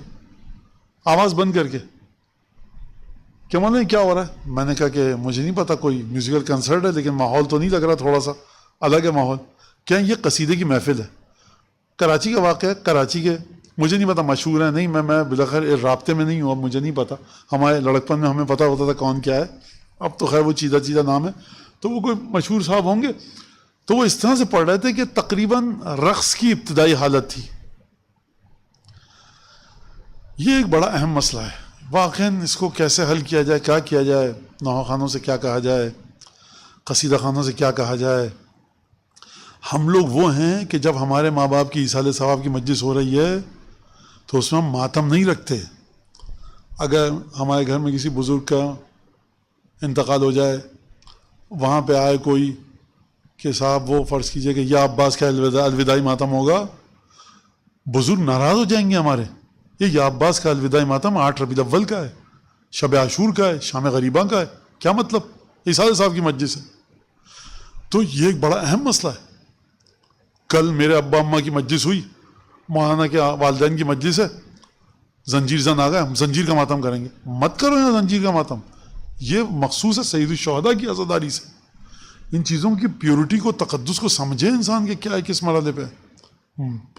آواز بند کر کے کہ مولانا کیا ہو رہا ہے. میں نے کہا کہ مجھے نہیں پتا، کوئی میوزیکل کنسرٹ ہے لیکن ماحول تو نہیں لگ رہا، تھوڑا سا الگ ہے ماحول. کیا یہ قصیدے کی محفل ہے؟ کراچی کا واقعہ ہے، کراچی کے، مجھے نہیں پتا مشہور ہے نہیں، میں بالاخر رابطے میں نہیں ہوں، اب مجھے نہیں پتا. ہمارے لڑکپن میں ہمیں پتا ہوتا تھا کون کیا ہے، اب تو خیر وہ چیدہ نام ہے. تو وہ کوئی مشہور صاحب ہوں گے، تو وہ اس طرح سے پڑھ رہے تھے کہ تقریباً رقص کی ابتدائی حالت تھی. یہ ایک بڑا اہم مسئلہ ہے واقعاً. اس کو کیسے حل کیا جائے، کیا کیا جائے، نوحہ خانوں سے کیا کہا جائے، قصیدہ خانوں سے کیا کہا جائے. ہم لوگ وہ ہیں کہ جب ہمارے ماں باپ کی ایصال ثواب کی مجلس ہو رہی ہے تو اس میں ہم ماتم نہیں رکھتے. اگر ہمارے گھر میں کسی بزرگ کا انتقال ہو جائے، وہاں پہ آئے کوئی کہ صاحب وہ فرض کیجئے کہ یا عباس کا الوداعی ماتم ہوگا، بزرگ ناراض ہو جائیں گے ہمارے. یہ یا عباس کا الوداعی ماتم 8 ربیع الاول کا ہے، شب عاشور کا ہے، شام غریبہ کا ہے. کیا مطلب؟ ایصال صاحب کی مجلس ہے. تو یہ ایک بڑا اہم مسئلہ ہے. کل میرے ابا اماں کی مجلس ہوئی، مولانا کے والدین کی مجلس ہے، زنجیر زن آ گئے، ہم زنجیر کا ماتم کریں گے. مت کرو نا زنجیر کا ماتم، یہ مخصوص ہے سید الشہداء کی عزاداری سے. ان چیزوں کی پیورٹی کو، تقدس کو سمجھے انسان کہ کیا ہے، کس مرحلے پہ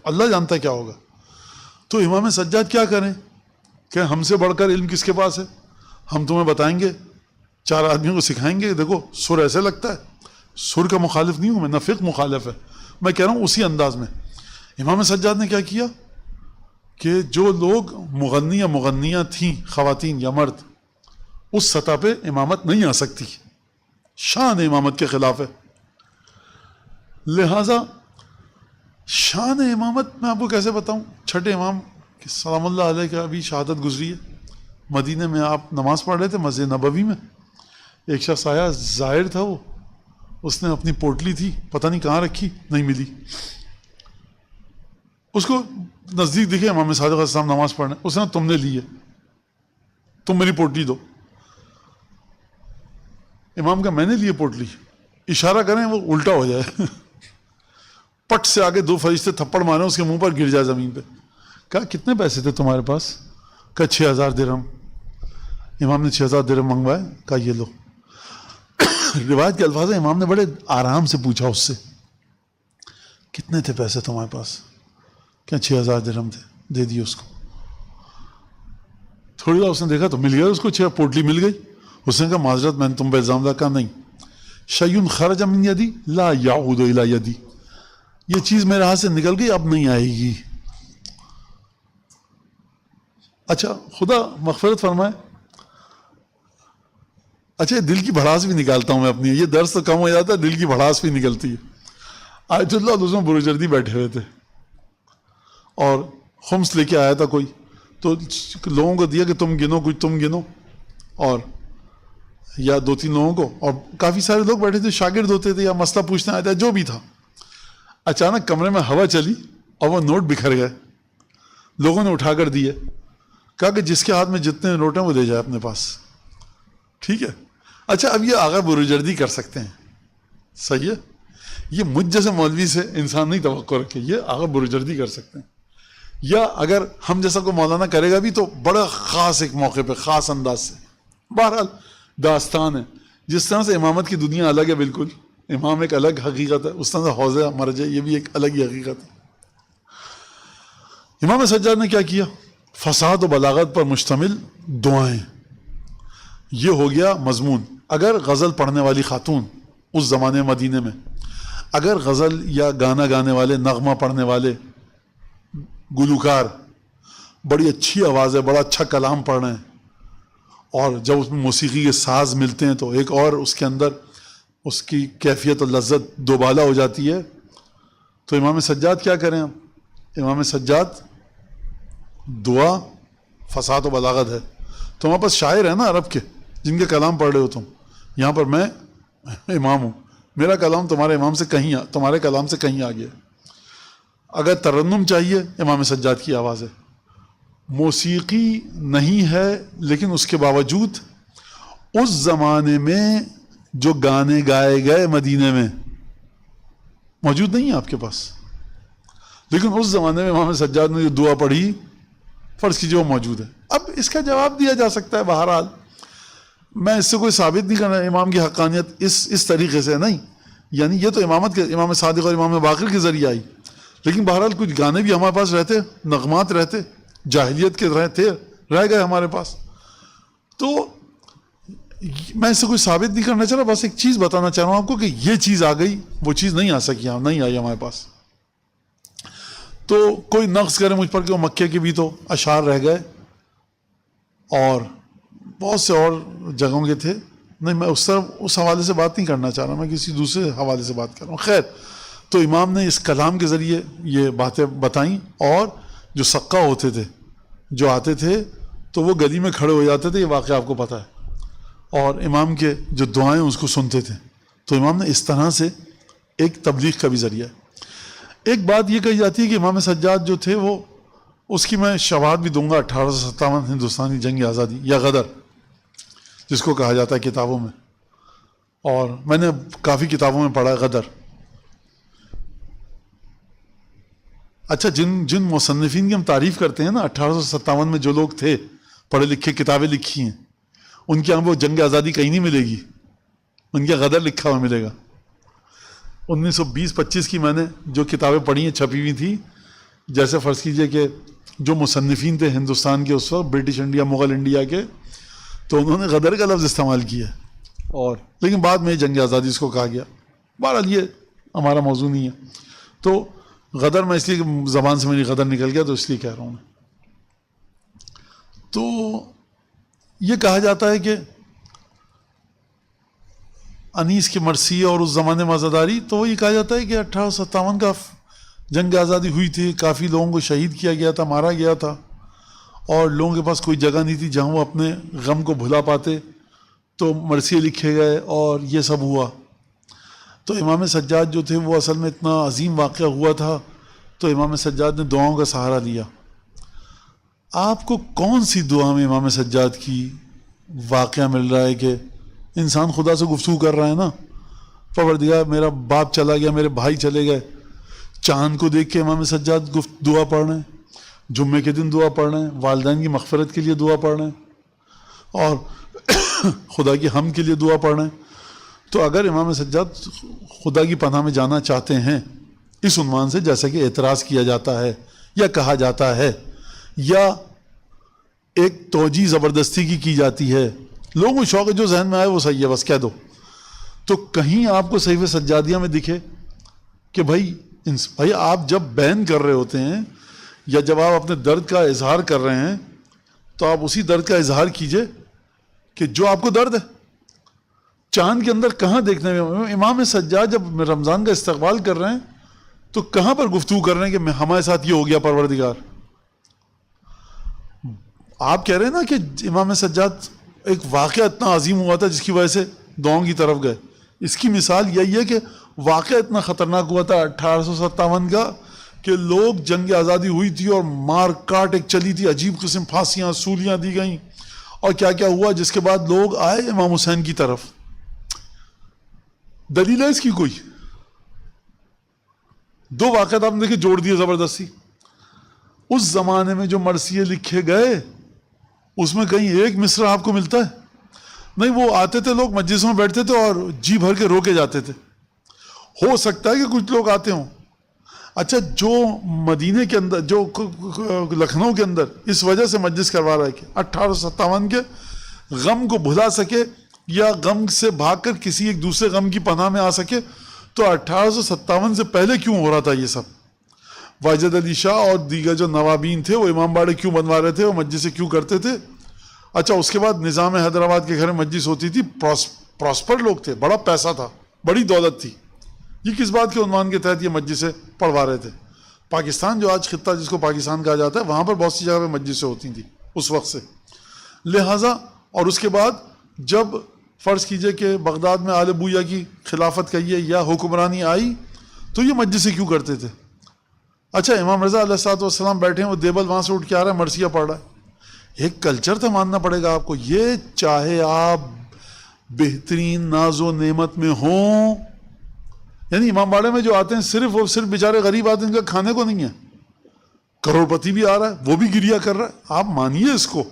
اللہ جانتا ہے کیا ہوگا. تو امام سجاد کیا کریں کہ ہم سے بڑھ کر علم کس کے پاس ہے؟ ہم تمہیں بتائیں گے، 4 آدمیوں کو سکھائیں گے، دیکھو سر ایسے لگتا ہے. سر کا مخالف نہیں ہوں میں، نہ فقہ مخالف ہے، میں کہہ رہا ہوں اسی انداز میں. امام سجاد نے کیا کیا کہ جو لوگ مغنی یا مغنیاں تھیں، خواتین یا مرد، اس سطح پہ امامت نہیں آ سکتی، شان امامت کے خلاف ہے. لہذا شان امامت میں آپ کو کیسے بتاؤں. چھٹے امام سلام اللہ علیہ کا ابھی شہادت گزری ہے. مدینے میں آپ نماز پڑھ رہے تھے مسجد نبوی میں، ایک شخص آیا، ظاہر تھا وہ، اس نے اپنی پوٹلی تھی پتہ نہیں کہاں رکھی، نہیں ملی. اس کو نزدیک دکھے امام صادق علیہ السلام نماز پڑھنے، اس نے تم نے لی ہے، تم میری پوٹلی دو. امام کا میں نے لی ہے پوٹلی، اشارہ کریں وہ الٹا ہو جائے. پٹ سے آگے 2 فرشتے تھپڑ مارے، اس کے منہ پر گر جائے زمین پہ. کہا کتنے پیسے تھے تمہارے پاس؟ کہا 6000 درہم. امام نے 6000 درہم منگوائے، کہا یہ لو. روایت کے الفاظ ہیں، امام نے بڑے آرام سے پوچھا اس سے کتنے تھے پیسے تمہارے پاس؟ کیا 6000 درہم تھے، دے دیے اس کو. تھوڑی دیر اس نے دیکھا تو مل گیا اس کو، 6 پوٹلی مل گئی. اس نے کہا معذرت میں نے تم پہ الزام لگا. کہا نہیں، شیء خرج من یدی لا یعود الی یدی، یہ چیز میرے ہاتھ سے نکل گئی، اب نہیں آئے گی. اچھا خدا مغفرت فرمائے. اچھا دل کی بھڑاس بھی نکالتا ہوں میں اپنی، یہ درس تو کم ہو جاتا ہے، دل کی بھڑاس بھی نکلتی ہے. آیت اللہ دوسروں بروجردی بیٹھے ہوئے تھے اور خمس لے کے آیا تھا کوئی، تو لوگوں کو دیا کہ تم گنو، کچھ تم گنو، اور یا 2-3 لوگوں کو، اور کافی سارے لوگ بیٹھے تھے، شاگرد ہوتے تھے یا مسئلہ پوچھنے آیا تھا، جو بھی تھا. اچانک کمرے میں ہوا چلی اور وہ نوٹ بکھر گئے. لوگوں نے اٹھا کر دیے، کہا کہ جس کے ہاتھ میں جتنے نوٹ ہیں وہ لے جائے اپنے پاس. ٹھیک ہے. اچھا اب یہ آغا بروجردی کر سکتے ہیں، صحیح ہے، یہ مجھ جیسے مولوی سے انسان نہیں توقع رکھے، یہ آغا بروجردی کر سکتے ہیں. یا اگر ہم جیسا کو مولانا کرے گا بھی تو بڑا خاص ایک موقع پہ خاص انداز سے. بہرحال داستان ہے. جس طرح سے امامت کی دنیا الگ ہے، بالکل امام ایک الگ حقیقت ہے، اس طرح سے حوضہ مرجع یہ بھی ایک الگ ہی حقیقت ہے. امام سجاد نے کیا کیا؟ فصاحت و بلاغت پر مشتمل دعائیں، یہ ہو گیا مضمون. اگر غزل پڑھنے والی خاتون اس زمانے مدینے میں، اگر غزل یا گانا گانے والے، نغمہ پڑھنے والے گلوکار بڑی اچھی آواز ہے، بڑا اچھا کلام پڑھ رہے ہیں، اور جب اس میں موسیقی کے ساز ملتے ہیں تو ایک اور اس کے اندر اس کی کیفیت و لذت دوبالا ہو جاتی ہے. تو امام سجاد کیا کریں؟ امام سجاد دعا فصاحت و بلاغت ہے. تمہارے پاس شاعر ہے نا عرب کے جن کے کلام پڑھ رہے ہو تم، یہاں پر میں امام ہوں، میرا کلام تمہارے امام سے کہیں تمہارے کلام سے کہیں آگے. اگر ترنم چاہیے امام سجاد کی آواز ہے. موسیقی نہیں ہے لیکن اس کے باوجود اس زمانے میں جو گانے گائے گئے مدینے میں موجود نہیں ہے آپ کے پاس، لیکن اس زمانے میں امام سجاد نے جو دعا پڑھی فرض کیجیے وہ موجود ہے. اب اس کا جواب دیا جا سکتا ہے بہرحال، میں اس سے کوئی ثابت نہیں کرنا امام کی حقانیت اس طریقے سے نہیں، یعنی یہ تو امامت کے امام صادق اور امام باقر کے ذریعے آئی، لیکن بہرحال کچھ گانے بھی ہمارے پاس رہتے، نغمات رہتے، جاہلیت کے رہ گئے ہمارے پاس. تو میں اس سے کوئی ثابت نہیں کرنا چاہ رہا، بس ایک چیز بتانا چاہ رہا ہوں آپ کو کہ یہ چیز آ گئی، وہ چیز نہیں آ سکی، نہیں آئی ہمارے پاس. تو کوئی نقص کرے مجھ پر کہ وہ مکے کے بھی تو اشعار رہ گئے اور بہت سے اور جگہوں کے تھے، نہیں میں اس حوالے سے بات نہیں کرنا چاہ رہا، میں کسی دوسرے حوالے سے بات کر رہا ہوں. خیر، تو امام نے اس کلام کے ذریعے یہ باتیں بتائیں، اور جو سقہ ہوتے تھے جو آتے تھے تو وہ گلی میں کھڑے ہو جاتے تھے، یہ واقعہ آپ کو پتہ ہے، اور امام کے جو دعائیں اس کو سنتے تھے. تو امام نے اس طرح سے ایک تبلیغ کا بھی ذریعہ ہے. ایک بات یہ کہی جاتی ہے کہ امام سجاد جو تھے وہ، اس کی میں شواہد بھی دوں گا، 1857 ہندوستان کی جنگ آزادی یا غدر جس کو کہا جاتا ہے کتابوں میں، اور میں نے کافی کتابوں میں پڑھا ہے غدر. اچھا، جن مصنفین کی ہم تعریف کرتے ہیں نا 1857 میں جو لوگ تھے پڑھے لکھے، کتابیں لکھی ہیں، ان کے ہم وہ جنگ آزادی کہیں نہیں ملے گی، ان کے غدر لکھا ہوا ملے گا. 1920-25 کی میں نے جو کتابیں پڑھی ہیں چھپی ہوئی تھی، جیسے فرض کیجئے کہ جو مصنفین تھے ہندوستان کے اس وقت، برٹش انڈیا مغل انڈیا کے، تو انہوں نے غدر کا لفظ استعمال کیا، اور لیکن بعد میں جنگ آزادی اس کو کہا گیا. بہرحال یہ ہمارا موضوع نہیں ہے. تو غدر میں اس لیے کہ زبان سے میری غدر نکل گیا تو اس لیے کہہ رہا ہوں میں. تو یہ کہا جاتا ہے کہ انیس کی مرثیہ اور اس زمانے میں عزاداری، تو یہ کہا جاتا ہے کہ 1857 کا جنگ آزادی ہوئی تھی، کافی لوگوں کو شہید کیا گیا تھا، مارا گیا تھا، اور لوگوں کے پاس کوئی جگہ نہیں تھی جہاں وہ اپنے غم کو بھلا پاتے، تو مرثیے لکھے گئے اور یہ سب ہوا. تو امام سجاد جو تھے وہ اصل میں اتنا عظیم واقعہ ہوا تھا، تو امام سجاد نے دعاؤں کا سہارا لیا. آپ کو کون سی دعا میں امام سجاد کی واقعہ مل رہا ہے کہ انسان خدا سے گفتگو کر رہا ہے نا، پروردگار میرا باپ چلا گیا، میرے بھائی چلے گئے، چاند کو دیکھ کے امام سجاد دعا پڑھ رہے ہیں، جمعے کے دن دعا پڑھ رہے ہیں، والدین کی مغفرت کے لیے دعا پڑھ رہے ہیں، اور خدا کی حمد کے لیے دعا پڑھ رہے ہیں. تو اگر امام سجاد خدا کی پناہ میں جانا چاہتے ہیں اس عنوان سے، جیسا کہ اعتراض کیا جاتا ہے یا کہا جاتا ہے یا ایک توجیہ زبردستی کی جاتی ہے، لوگوں کو شوق ہے جو ذہن میں آئے وہ صحیح ہے بس کہہ دو، تو کہیں آپ کو صحیفہ سجادیہ میں دکھے کہ بھائی آپ جب بیان کر رہے ہوتے ہیں یا جب آپ اپنے درد کا اظہار کر رہے ہیں تو آپ اسی درد کا اظہار کیجئے کہ جو آپ کو درد ہے. چاند کے اندر کہاں دیکھنے میں امام سجاد جب رمضان کا استقبال کر رہے ہیں تو کہاں پر گفتگو کر رہے ہیں کہ ہمارے ساتھ یہ ہو گیا پروردگار. آپ کہہ رہے ہیں نا کہ امام سجاد ایک واقعہ اتنا عظیم ہوا تھا جس کی وجہ سے دعاؤں کی طرف گئے. اس کی مثال یہی ہے کہ واقعہ اتنا خطرناک ہوا تھا 1857 کا کہ لوگ جنگ آزادی ہوئی تھی اور مار کاٹ ایک چلی تھی، عجیب قسم پھانسیاں سولیاں دی گئیں، اور کیا کیا ہوا، جس کے بعد لوگ آئے امام حسین کی طرف. دلیل ہے اس کی کوئی؟ دو واقعات آپ نے دیکھے جوڑ دیے زبردستی. اس زمانے میں جو مرثیے لکھے گئے اس میں کہیں ایک مصرع آپ کو ملتا ہے نہیں. وہ آتے تھے لوگ مجلسوں میں بیٹھتے تھے اور جی بھر کے رو کے جاتے تھے. ہو سکتا ہے کہ کچھ لوگ آتے ہوں. اچھا، جو مدینے کے اندر، جو لکھنؤ کے اندر اس وجہ سے مجلس کروا رہا ہے کہ 1857 کے غم کو بھلا سکے یا غم سے بھاگ کر کسی ایک دوسرے غم کی پناہ میں آ سکے، تو 1857 سے پہلے کیوں ہو رہا تھا یہ سب؟ واجد علی شاہ اور دیگر جو نوابین تھے وہ امام باڑے کیوں بنوا رہے تھے، وہ مجلسیں کیوں کرتے تھے؟ اچھا، اس کے بعد نظام حیدرآباد کے گھر میں مجلس ہوتی تھی، پراسپر لوگ تھے، بڑا پیسہ تھا، بڑی دولت تھی. یہ کس بات کے عنوان کے تحت یہ مجلسیں پڑھوا رہے تھے؟ پاکستان جو آج خطہ جس کو پاکستان کہا جاتا ہے، وہاں پر بہت سی جگہ پہ مجلسیں ہوتی تھیں اس وقت سے. لہٰذا اور اس کے بعد جب فرض کیجئے کہ بغداد میں آل بویا کی خلافت کہیے یا حکمرانی آئی تو یہ مجلسیں کیوں کرتے تھے؟ اچھا، امام رضا علیہ السلام بیٹھے ہیں، وہ دیبل وہاں سے اٹھ کے آ رہا ہے، مرثیہ پڑھ رہا ہے. ایک کلچر تھا، ماننا پڑے گا آپ کو. یہ چاہے آپ بہترین ناز و نعمت میں ہوں. یعنی امام باڑے میں جو آتے ہیں صرف اور صرف بیچارے غریب آتے ہیں، ان کا کھانے کو نہیں ہے. کروڑ پتی بھی آ رہا ہے، وہ بھی گریا کر رہا ہے. آپ مانیے اس کو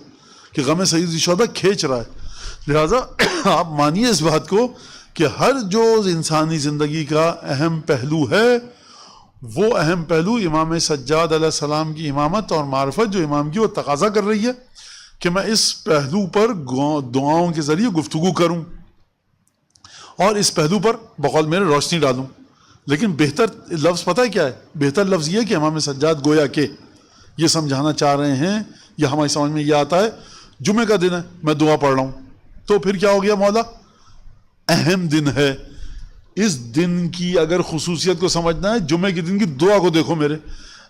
کہ غم سید الشہداء کھینچ رہا ہے. لہذا آپ مانیے اس بات کو کہ ہر جو انسانی زندگی کا اہم پہلو ہے، وہ اہم پہلو امام سجاد علیہ السلام کی امامت اور معرفت جو امام کی وہ تقاضا کر رہی ہے کہ میں اس پہلو پر دعاؤں کے ذریعے گفتگو کروں اور اس پہلو پر بقول میرے روشنی ڈالوں. لیکن بہتر لفظ پتہ ہے کیا ہے؟ بہتر لفظ یہ کہ امام سجاد گویا کہ یہ سمجھانا چاہ رہے ہیں، یا ہماری سمجھ میں یہ آتا ہے جمعہ کا دن ہے، میں دعا پڑھ رہا ہوں، تو پھر کیا ہو گیا مولا؟ اہم دن ہے. اس دن کی اگر خصوصیت کو سمجھنا ہے، جمعے کے دن کی دعا کو دیکھو. میرے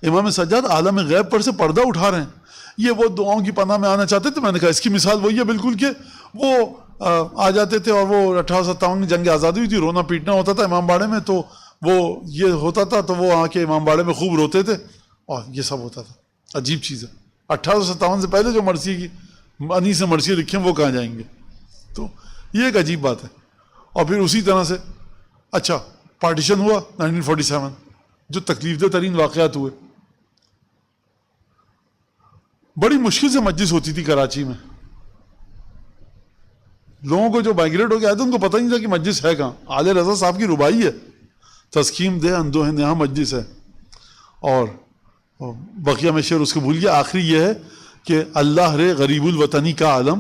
امام سجاد عالم غیب پر سے پردہ اٹھا رہے ہیں. یہ وہ دعاؤں کی پناہ میں آنا چاہتے تھے. میں نے کہا اس کی مثال وہی ہے بالکل کہ وہ آ جاتے تھے اور وہ 1857 میں جنگ آزادی ہوئی تھی، رونا پیٹنا ہوتا تھا امام باڑے میں، تو وہ یہ ہوتا تھا تو وہ آ کے امام باڑے میں خوب روتے تھے اور یہ سب ہوتا تھا. عجیب چیز ہے. 1857 سے پہلے جو مرثیے کی انی سے مرثیے لکھے ہیں وہ کہاں جائیں گے؟ تو یہ ایک عجیب بات ہے. اور پھر اسی طرح سے اچھا پارٹیشن ہوا 1947، جو تکلیف دہ ترین واقعات ہوئے. بڑی مشکل سے مجلس ہوتی تھی کراچی میں. لوگوں کو جو مائگریٹ ہو کے آئے تھے ان کو پتہ نہیں تھا کہ مجلس ہے کہاں. آل رضا صاحب کی ربائی ہے، تسکیم دے اندوہ نہا مجلس ہے. اور بقیہ میں شعر اس کو بھول گیا. آخری یہ ہے کہ اللہ رے غریب الوطنی کا عالم،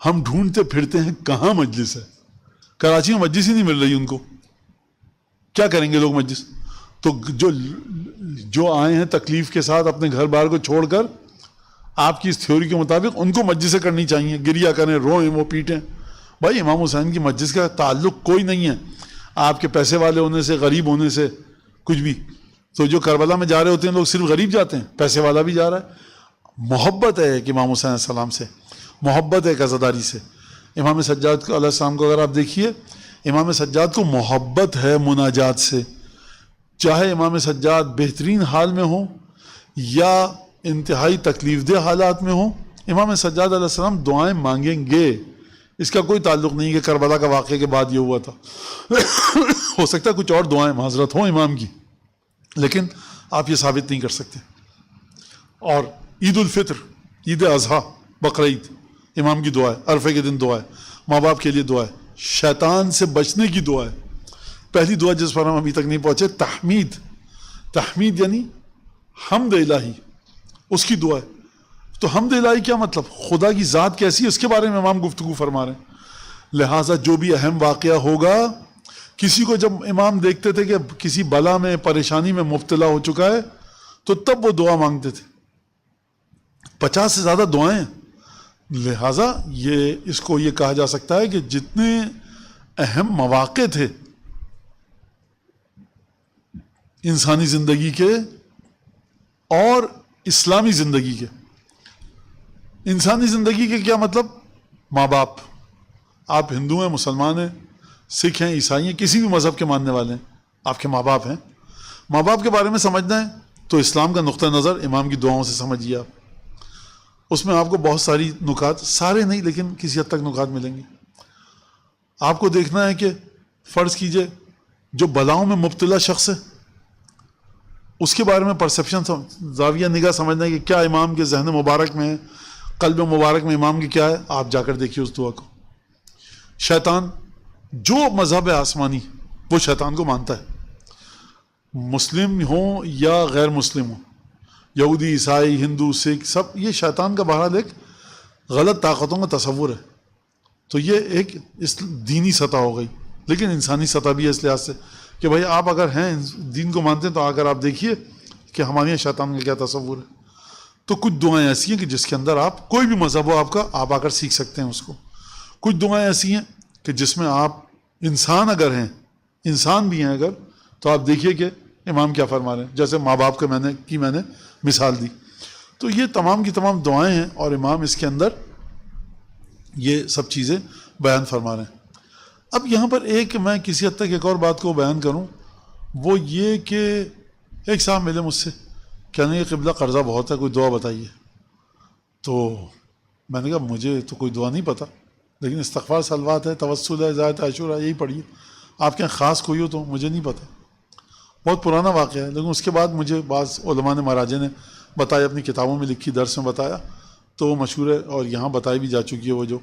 ہم ڈھونڈتے پھرتے ہیں کہاں مجلس ہے. کراچی میں مجلس ہی نہیں مل رہی ان کو. کیا کریں گے لوگ مجلس؟ تو جو آئے ہیں تکلیف کے ساتھ اپنے گھر بار کو چھوڑ کر، آپ کی اس تھیوری کے مطابق ان کو مجلسیں کرنی چاہیے، گریا کریں، روئیں، وہ پیٹیں. بھائی امام حسین کی مجلس کا تعلق کوئی نہیں ہے آپ کے پیسے والے ہونے سے، غریب ہونے سے، کچھ بھی. تو جو کربلا میں جا رہے ہوتے ہیں لوگ صرف غریب جاتے ہیں، پیسے والا بھی جا رہا ہے. محبت ہے کہ امام حسین علیہ السلام سے، محبت ہے عزاداری سے. امام سجاد علیہ السلام کو اگر آپ دیکھیے، امام سجاد کو محبت ہے مناجات سے. چاہے امام سجاد بہترین حال میں ہوں یا انتہائی تکلیف دہ حالات میں ہوں، امام سجاد علیہ السلام دعائیں مانگیں گے. اس کا کوئی تعلق نہیں کہ کربلا کا واقعے کے بعد یہ ہوا تھا. ہو سکتا ہے کچھ اور دعائیں معذرت ہوں امام کی، لیکن آپ یہ ثابت نہیں کر سکتے. اور عید الفطر، عید اضحیٰ، بقرعید، امام کی دعا ہے. عرفے کے دن دعا ہے، ماں باپ کے لیے دعا ہے، شیطان سے بچنے کی دعا ہے. پہلی دعا جس پر ہم ابھی تک نہیں پہنچے، تحمید. تحمید یعنی حمد الہی، اس کی دعا ہے. تو حمد الہی کیا مطلب؟ خدا کی ذات کیسی ہے اس کے بارے میں امام گفتگو فرما رہے ہیں. لہٰذا جو بھی اہم واقعہ ہوگا، کسی کو جب امام دیکھتے تھے کہ کسی بلا میں، پریشانی میں مبتلا ہو چکا ہے، تو تب وہ دعا مانگتے تھے. 50 سے زیادہ دعائیں ہیں. لہٰذا اس کو یہ کہا جا سکتا ہے کہ جتنے اہم مواقع تھے انسانی زندگی کے اور اسلامی زندگی کے. انسانی زندگی کے کیا مطلب؟ ماں باپ. آپ ہندو ہیں، مسلمان ہیں، سکھ ہیں، عیسائی ہیں، کسی بھی مذہب کے ماننے والے ہیں، آپ کے ماں باپ ہیں. ماں باپ کے بارے میں سمجھنا ہے تو اسلام کا نقطہ نظر امام کی دعاؤں سے سمجھیے. آپ اس میں آپ کو بہت ساری نکات، سارے نہیں لیکن کسی حد تک نکات ملیں گے. آپ کو دیکھنا ہے کہ فرض کیجئے جو بلاؤں میں مبتلا شخص ہے، اس کے بارے میں پرسیپشن، زاویہ نگاہ سمجھنا ہے کہ کیا امام کے ذہن مبارک میں ہے، قلب مبارک میں امام کی کیا ہے. آپ جا کر دیکھیے اس دعا کو. شیطان، جو مذہب آسمانی وہ شیطان کو مانتا ہے، مسلم ہوں یا غیر مسلم ہوں، یہودی، عیسائی، ہندو، سکھ، سب یہ شیطان کا بہرحال ایک غلط طاقتوں کا تصور ہے. تو یہ ایک دینی سطح ہو گئی، لیکن انسانی سطح بھی ہے اس لحاظ سے کہ بھائی آپ اگر ہیں دین کو مانتے ہیں تو اگر آپ دیکھیے کہ ہمارے یہاں شیطان کا کیا تصور ہے. تو کچھ دعائیں ایسی ہیں کہ جس کے اندر آپ، کوئی بھی مذہب ہو آپ کا، آپ آ کر سیکھ سکتے ہیں اس کو. کچھ دعائیں ایسی ہیں کہ جس میں آپ انسان اگر ہیں، انسان بھی ہیں اگر، تو آپ دیکھیے کہ امام کیا فرما رہے ہیں. جیسے ماں باپ کا میں نے مثال دی. تو یہ تمام کی تمام دعائیں ہیں اور امام اس کے اندر یہ سب چیزیں بیان فرما رہے ہیں. اب یہاں پر میں کسی حد تک ایک اور بات کو بیان کروں، وہ یہ کہ ایک صاحب ملے مجھ سے، کہنے کہ قبلہ قرضہ بہت ہے، کوئی دعا بتائیے. تو میں نے کہا مجھے تو کوئی دعا نہیں پتہ، لیکن استغفار صلوات ہے، توسل ہے، زیارت عاشور ہے، یہی پڑھیے. آپ کے یہاں خاص کوئی ہو تو مجھے نہیں پتہ، بہت پرانا واقعہ ہے. لیکن اس کے بعد مجھے بعض علماء نے، مراجع نے بتایا، اپنی کتابوں میں لکھی، درس میں بتایا، تو وہ مشہور ہے اور یہاں بتائی بھی جا چکی ہے. وہ جو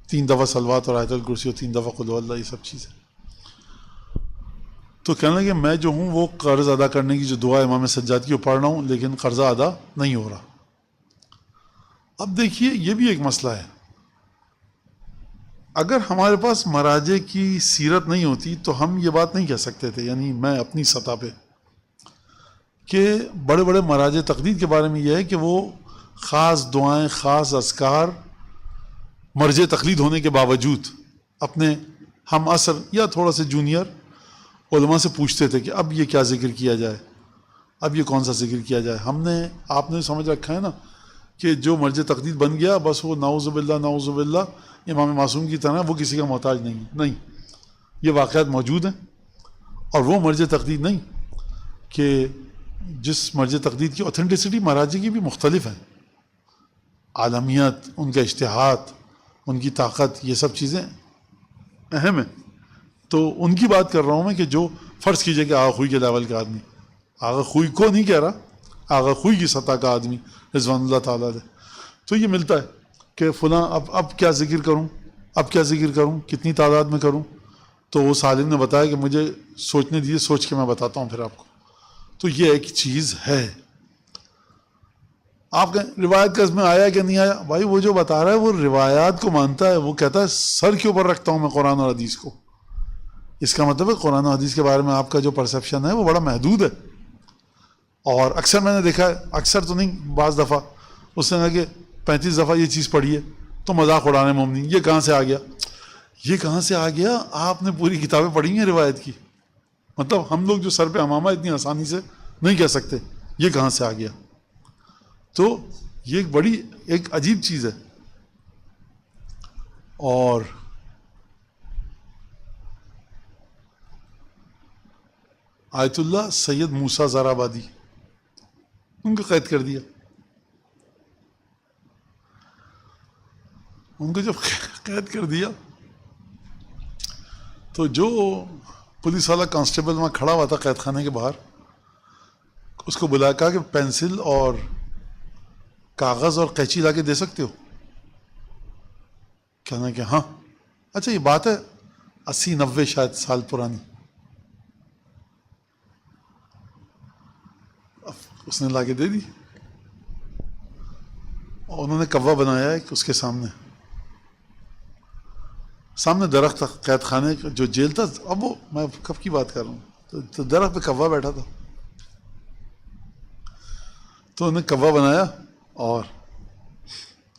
3 دفعہ صلوات اور آیت الکرسی اور 3 دفعہ قل هو اللہ، یہ سب چیزیں. تو کہنے لگے میں جو ہوں وہ قرض ادا کرنے کی جو دعا امام سجاد کی وہ پڑھ رہا ہوں، لیکن قرضہ ادا نہیں ہو رہا. اب دیکھیے یہ بھی ایک مسئلہ ہے. اگر ہمارے پاس مراجع کی سیرت نہیں ہوتی تو ہم یہ بات نہیں کہہ سکتے تھے، یعنی میں اپنی سطح پہ، کہ بڑے بڑے مراجع تقلید کے بارے میں یہ ہے کہ وہ خاص دعائیں، خاص اذکار مرجع تقلید ہونے کے باوجود اپنے ہم عصر یا تھوڑا سے جونیئر علماء سے پوچھتے تھے کہ اب یہ کیا ذکر کیا جائے، اب یہ کون سا ذکر کیا جائے. آپ نے سمجھ رکھا ہے نا کہ جو مرجع تقلید بن گیا بس وہ نعوذ باللہ نعوذ باللہ امام معصوم کی طرح وہ کسی کا محتاج نہیں. یہ واقعات موجود ہیں، اور وہ مرجع تقلید نہیں کہ جس مرجع تقلید کی اوتھینٹسٹی مراجع کی بھی مختلف ہے، عالمیت، ان کا اجتہاد، ان کی طاقت، یہ سب چیزیں اہم ہیں. تو ان کی بات کر رہا ہوں میں کہ جو فرض کیجئے کہ آغا خوئی کے لیول کا آدمی، آغا خوئی کو نہیں کہہ رہا، آغا خوئی کی سطح کا آدمی رضوان اللہ تعالیٰ علیہ، تو یہ ملتا ہے کہ فلاں اب کیا ذکر کروں، اب کیا ذکر کروں، کتنی تعداد میں کروں. تو وہ عالم نے بتایا کہ مجھے سوچنے دیجیے، سوچ کے میں بتاتا ہوں پھر آپ کو. تو یہ ایک چیز ہے. آپ کہیں روایت کا اس میں آیا کہ نہیں آیا، بھائی وہ جو بتا رہا ہے وہ روایات کو مانتا ہے، وہ کہتا ہے سر کے اوپر رکھتا ہوں میں قرآن اور حدیث کو. اس کا مطلب ہے قرآن و حدیث کے بارے میں آپ کا جو پرسیپشن ہے وہ بڑا محدود ہے. اور اکثر میں نے دیکھا ہے، اکثر تو نہیں، بعض دفعہ اس نے کہا کہ 35 دفعہ یہ چیز پڑھی ہے تو مذاق اڑانے مومنی، یہ کہاں سے آ گیا، یہ کہاں سے آ گیا. آپ نے پوری کتابیں پڑھی ہیں روایت کی، مطلب ہم لوگ جو سر پہ امامہ اتنی آسانی سے نہیں کہہ سکتے یہ کہاں سے آ گیا. تو یہ ایک بڑی ایک عجیب چیز ہے. اور آیت اللہ سید موسیٰ زرابادی، ان کو قید کر دیا. ان کو جب قید کر دیا تو جو پولیس والا کانسٹیبل وہاں کھڑا ہوا تھا قید خانے کے باہر، اس کو بلایا، کہا کہ پینسل اور کاغذ اور قینچی لا کے دے سکتے ہو. کہنا کہ ہاں. اچھا یہ بات ہے 80-90 شاید سال پرانی. اس نے لا کے دے دی، اور انہوں نے کوا بنایا ایک اس کے سامنے درخت تھا، قید خانے کا جو جیل تھا. اب وہ میں کب کی بات کر رہا ہوں، تو درخت پہ کوا بیٹھا تھا، تو انہوں نے کوا بنایا. اور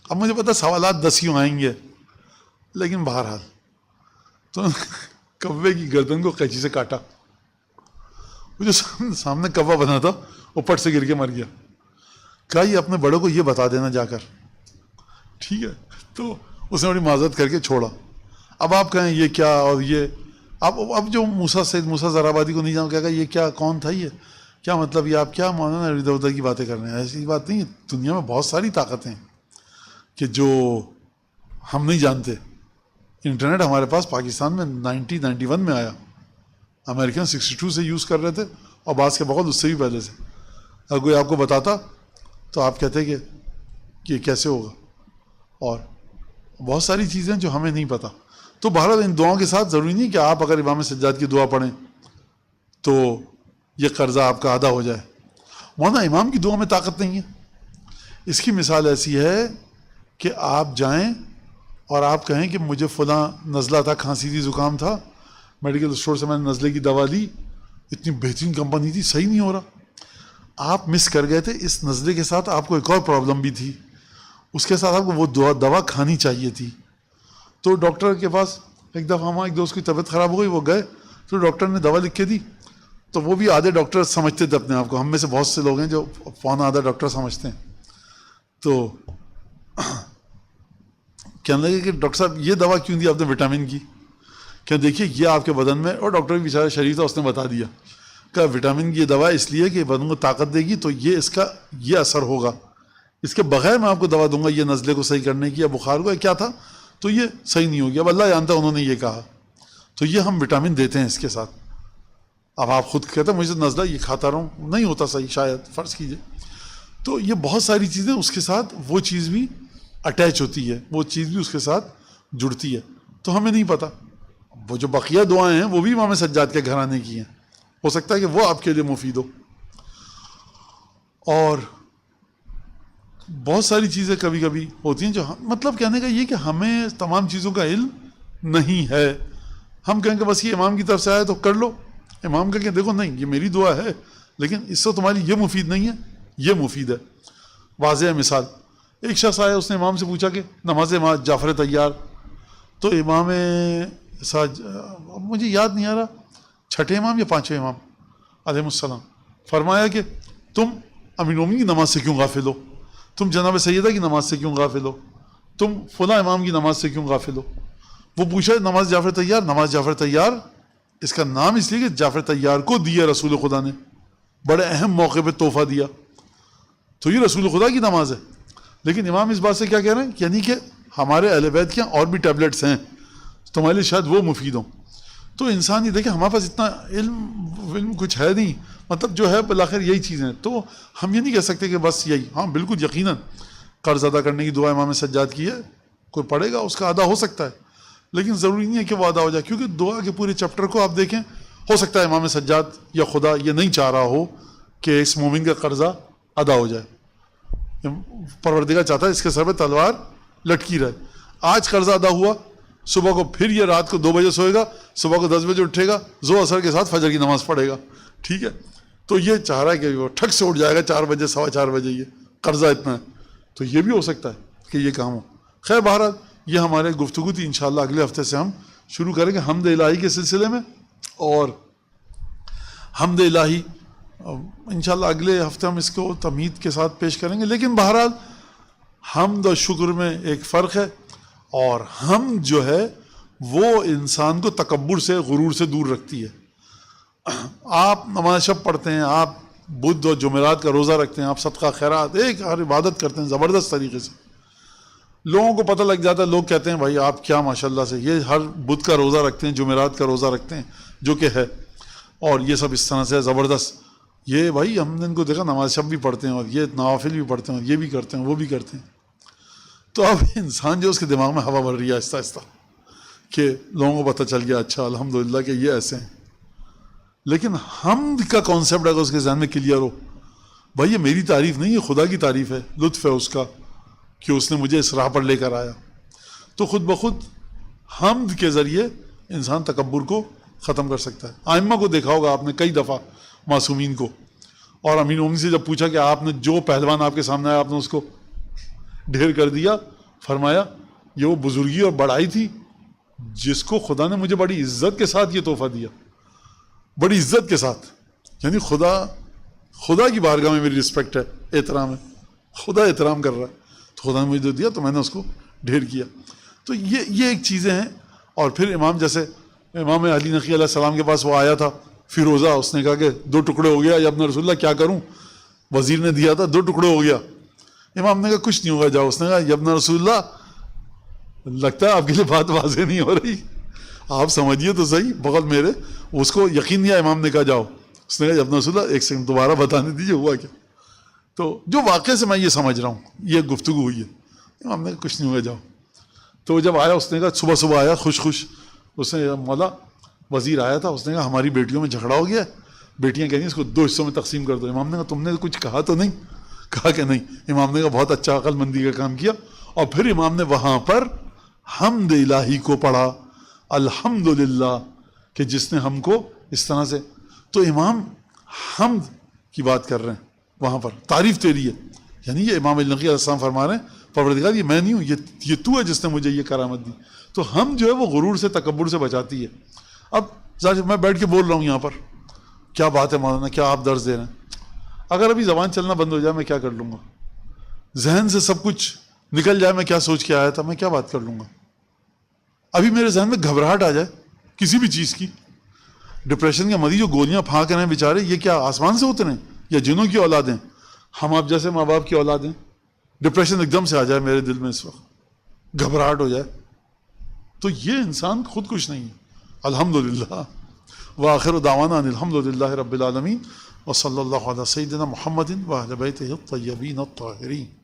اب مجھے پتا سوالات 10 یوں آئیں گے، لیکن بہرحال تو کوے کی گردن کو قینچی سے کاٹا. وہ جو سامنے کوا بنا تھا وہ پٹ سے گر کے مر گیا. کہا یہ اپنے بڑوں کو یہ بتا دینا جا کر، ٹھیک ہے. تو اس نے بڑی معذرت کر کے چھوڑا. اب آپ کہیں یہ کیا، اور یہ اب جو سید موسیٰ زرابادی کو نہیں جاؤں، کہا یہ کیا، کون تھا، یہ کیا مطلب، یہ آپ کیا مولانا ادھر ادھر کی باتیں کر رہے ہیں. ایسی بات نہیں ہے، دنیا میں بہت ساری طاقتیں کہ جو ہم نہیں جانتے. انٹرنیٹ ہمارے پاس پاکستان میں 91 میں آیا، امریکن 62 سے یوز کر رہے تھے، اور بعض کے بقول اس سے بھی پہلے سے. اگر کوئی آپ کو بتاتا تو آپ کہتے کہ یہ کیسے ہوگا. اور بہت ساری چیزیں جو ہمیں نہیں پتہ. تو بہرحال ان دعاؤں کے ساتھ ضروری نہیں کہ آپ اگر امام سجاد کی دعا پڑھیں تو یہ قرضہ آپ کا ادا ہو جائے. مولانا امام کی دعا میں طاقت نہیں ہے. اس کی مثال ایسی ہے کہ آپ جائیں اور آپ کہیں کہ مجھے فلاں نزلہ تھا، کھانسی تھی، زکام تھا، میڈیکل اسٹور سے میں نے نزلے کی دوا لی، اتنی بہترین کمپنی تھی، صحیح نہیں ہو رہا. آپ مس کر گئے تھے، اس نزلے کے ساتھ آپ کو ایک اور پرابلم بھی تھی، اس کے ساتھ آپ کو وہ دوا کھانی چاہیے تھی. تو ڈاکٹر کے پاس ایک دفعہ ہمارے ایک دوست کی طبیعت خراب ہو گئی، وہ گئے تو ڈاکٹر نے دوا لکھ کے دی. تو وہ بھی آدھے ڈاکٹر سمجھتے تھے اپنے آپ کو، ہم میں سے بہت سے لوگ ہیں جو پونا آدھا ڈاکٹر سمجھتے ہیں. تو کہنے لگے کہ ڈاکٹر صاحب یہ دوا کیوں دی آپ نے وٹامن کی؟ کہ دیکھیے یہ آپ کے بدن میں، اور ڈاکٹر بھی بیچارہ شریف تھا، اس نے بتا دیا کہ وٹامن کی یہ دوا اس لیے کہ بدن کو طاقت دے گی، تو یہ اس کا یہ اثر ہوگا، اس کے بغیر میں آپ کو دوا دوں گا یہ نزلے کو صحیح کرنے کی یا بخار کو. کیا تھا تو یہ صحیح نہیں ہوگی. اب اللہ جانتا ہے انہوں نے یہ کہا, تو یہ ہم وٹامن دیتے ہیں اس کے ساتھ. اب آپ خود کہتے ہیں مجھے نزلہ یہ کھاتا رہوں, نہیں ہوتا صحیح شاید, فرض کیجئے. تو یہ بہت ساری چیزیں اس کے ساتھ وہ چیز بھی اٹیچ ہوتی ہے, وہ چیز بھی اس کے ساتھ جڑتی ہے, تو ہمیں نہیں پتا. وہ جو بقیہ دعائیں ہیں وہ بھی امام سجاد کے گھرانے کی ہیں, ہو سکتا ہے کہ وہ آپ کے لیے مفید ہو. اور بہت ساری چیزیں کبھی کبھی ہوتی ہیں جو مطلب کہنے کا یہ کہ ہمیں تمام چیزوں کا علم نہیں ہے. ہم کہیں کہ بس یہ امام کی طرف سے آیا تو کر لو, امام کہیں کہ دیکھو نہیں یہ میری دعا ہے لیکن اس سے تمہاری یہ مفید نہیں ہے, یہ مفید ہے. واضح مثال, ایک شخص آیا, اس نے امام سے پوچھا کہ نماز جعفر طیار, تو امام مجھے یاد نہیں آ رہا چھٹے امام یا پانچویں امام علیہ السلام, فرمایا کہ تم امیر المومنین کی نماز سے کیوں غافل ہو, تم جناب سیدہ کی نماز سے کیوں غافل ہو, تم فلاں امام کی نماز سے کیوں غافل ہو. وہ پوچھا نماز جعفر طیار, نماز جعفر طیار اس کا نام اس لیے کہ جعفر طیار کو دیا رسول خدا نے, بڑے اہم موقع پہ تحفہ دیا, تو یہ رسول خدا کی نماز ہے. لیکن امام اس بات سے کیا کہہ رہے ہیں, یعنی کہ ہمارے اہل بیت کے اور بھی ٹیبلٹس ہیں تمہارے لیے شاید وہ مفید ہوں. تو انسان یہ دیکھے ہمارے پاس اتنا علم کچھ ہے نہیں, مطلب جو ہے بالآخر یہی چیزیں ہیں. تو ہم یہ نہیں کہہ سکتے کہ بس یہی, ہاں بالکل یقیناً قرض ادا کرنے کی دعا امام سجاد کی ہے, کوئی پڑھے گا اس کا ادا ہو سکتا ہے, لیکن ضروری نہیں ہے کہ وہ ادا ہو جائے, کیونکہ دعا کے پورے چیپٹر کو آپ دیکھیں, ہو سکتا ہے امام سجاد یا خدا یہ نہیں چاہ رہا ہو کہ اس مومن کا قرضہ ادا ہو جائے. پروردگار چاہتا ہے اس کے سر پہ تلوار لٹکی رہے. آج قرضہ ادا ہوا, صبح کو پھر یہ رات کو 2 بجے سوئے گا, صبح کو 10 بجے اٹھے گا, ظہر اثر کے ساتھ فجر کی نماز پڑھے گا, ٹھیک ہے. تو یہ چاہ رہا ہے کہ وہ ٹھک سے اٹھ جائے گا 4 بجے 4:15 بجے, یہ قرضہ اتنا ہے, تو یہ بھی ہو سکتا ہے کہ یہ کام ہو. خیر بہرحال یہ ہمارے گفتگو تھی, انشاءاللہ اگلے ہفتے سے ہم شروع کریں گے حمد الہی کے سلسلے میں, اور حمد الہی انشاءاللہ اگلے ہفتے ہم اس کو تمہید کے ساتھ پیش کریں گے. لیکن بہرحال حمد و شکر میں ایک فرق ہے, اور حمد جو ہے وہ انسان کو تکبر سے, غرور سے دور رکھتی ہے. آپ نماز شب پڑھتے ہیں, آپ بدھ اور جمعرات کا روزہ رکھتے ہیں, آپ صدقہ خیرات ایک ہر عبادت کرتے ہیں زبردست طریقے سے, لوگوں کو پتہ لگ جاتا ہے, لوگ کہتے ہیں بھائی آپ کیا ماشاءاللہ سے یہ ہر بدھ کا روزہ رکھتے ہیں, جمعرات کا روزہ رکھتے ہیں, جو کہ ہے, اور یہ سب اس طرح سے ہے زبردست. یہ بھائی ہم نے ان کو دیکھا نماز شب بھی پڑھتے ہیں, اور یہ نوافل بھی پڑھتے ہیں, اور یہ بھی کرتے ہیں, وہ بھی کرتے ہیں. تو اب انسان جو اس کے دماغ میں ہوا بھر رہی ہے آہستہ آہستہ, کہ لوگوں کو پتہ چل گیا اچھا الحمدللہ کہ یہ ایسے ہیں. لیکن حمد کا کانسیپٹ اگر اس کے ذہن میں کلیئر ہو, بھائی یہ میری تعریف نہیں, یہ خدا کی تعریف ہے, لطف ہے اس کا کہ اس نے مجھے اس راہ پر لے کر آیا, تو خود بخود حمد کے ذریعے انسان تکبر کو ختم کر سکتا ہے. ائمہ کو دیکھا ہوگا آپ نے کئی دفعہ, معصومین کو, اور امیر المومنین سے جب پوچھا کہ آپ نے جو پہلوان آپ کے سامنے آیا آپ نے اس کو ڈھیر کر دیا, فرمایا یہ وہ بزرگی اور بڑائی تھی جس کو خدا نے مجھے بڑی عزت کے ساتھ یہ تحفہ دیا, بڑی عزت کے ساتھ, یعنی خدا کی بارگاہ میں میری رسپیکٹ ہے, احترام ہے, خدا احترام کر رہا ہے, تو خدا نے مجھے جو دیا تو میں نے اس کو ڈھیر کیا. تو یہ ایک چیزیں ہیں. اور پھر امام جیسے امام علی نقی علیہ السلام کے پاس وہ آیا تھا فیروزہ, اس نے کہا کہ 2 ٹکڑے ہو گیا, یا ابن رسول اللہ کیا کروں, وزیر نے دیا تھا 2 ٹکڑے ہو گیا. امام نے کہا کچھ نہیں ہوگا, جاؤ. اس نے کہا یا ابن رسول اللہ لگتا ہے آپ کے لیے بات واضح نہیں ہو رہی, آپ سمجھیے تو صحیح, بغل میرے. اس کو یقین نہیں آیا, امام نے کہا جاؤ. اس نے کہا ابن رسول اللہ 1 سیکنڈ دوبارہ بتانے دیجیے ہوا کیا. تو جو واقعے سے میں یہ سمجھ رہا ہوں یہ گفتگو ہوئی ہے. امام نے کہا کچھ نہیں ہوگا جاؤ. تو جب آیا اس نے کہا صبح آیا خوش, اس نے مولا وزیر آیا تھا, اس نے کہا ہماری بیٹیوں میں جھگڑا ہو گیا, بیٹیاں کہیں اس کو 2 حصوں میں تقسیم کر دو. امام نے کہا تم نے کچھ کہا تو نہیں, کہا کہ نہیں. امام نے کہا بہت اچھا عقل مندی کا کام کیا. اور پھر امام نے وہاں پر حمد الہی کو پڑھا, الحمدللہ, کہ جس نے ہم کو اس طرح سے. تو امام حمد کی بات کر رہے ہیں وہاں پر, تعریف تیری ہے. یعنی یہ امام علی نقی علیہ السلام فرما رہے ہیں پروردگار یہ میں نہیں ہوں, یہ تو ہے جس نے مجھے یہ کرامت دی. تو ہم جو ہے وہ غرور سے, تکبر سے بچاتی ہے. اب ظاہر میں بیٹھ کے بول رہا ہوں یہاں پر, کیا بات ہے مولانا, کیا آپ درس دے رہے ہیں. اگر ابھی زبان چلنا بند ہو جائے میں کیا کر لوں گا, ذہن سے سب کچھ نکل جائے, میں کیا سوچ کے آیا تھا, میں کیا بات کر لوں گا. ابھی میرے ذہن میں گھبراہٹ آ جائے کسی بھی چیز کی, ڈپریشن کے مریض جو گولیاں پھانک رہے ہیں بیچارے, یہ کیا آسمان سے اترے ہیں یا جنوں کی اولادیں, ہم آپ جیسے ماں باپ کی اولادیں. ڈپریشن ایک دم سے آ جائے میرے دل میں اس وقت, گھبراہٹ ہو جائے, تو یہ انسان خود کچھ نہیں ہے. الحمدللہ. وآخر دعوانا ان الحمدللہ رب العالمین وصلی اللہ علی سیدنا محمد وآل بیتہ الطیبین الطاہرین.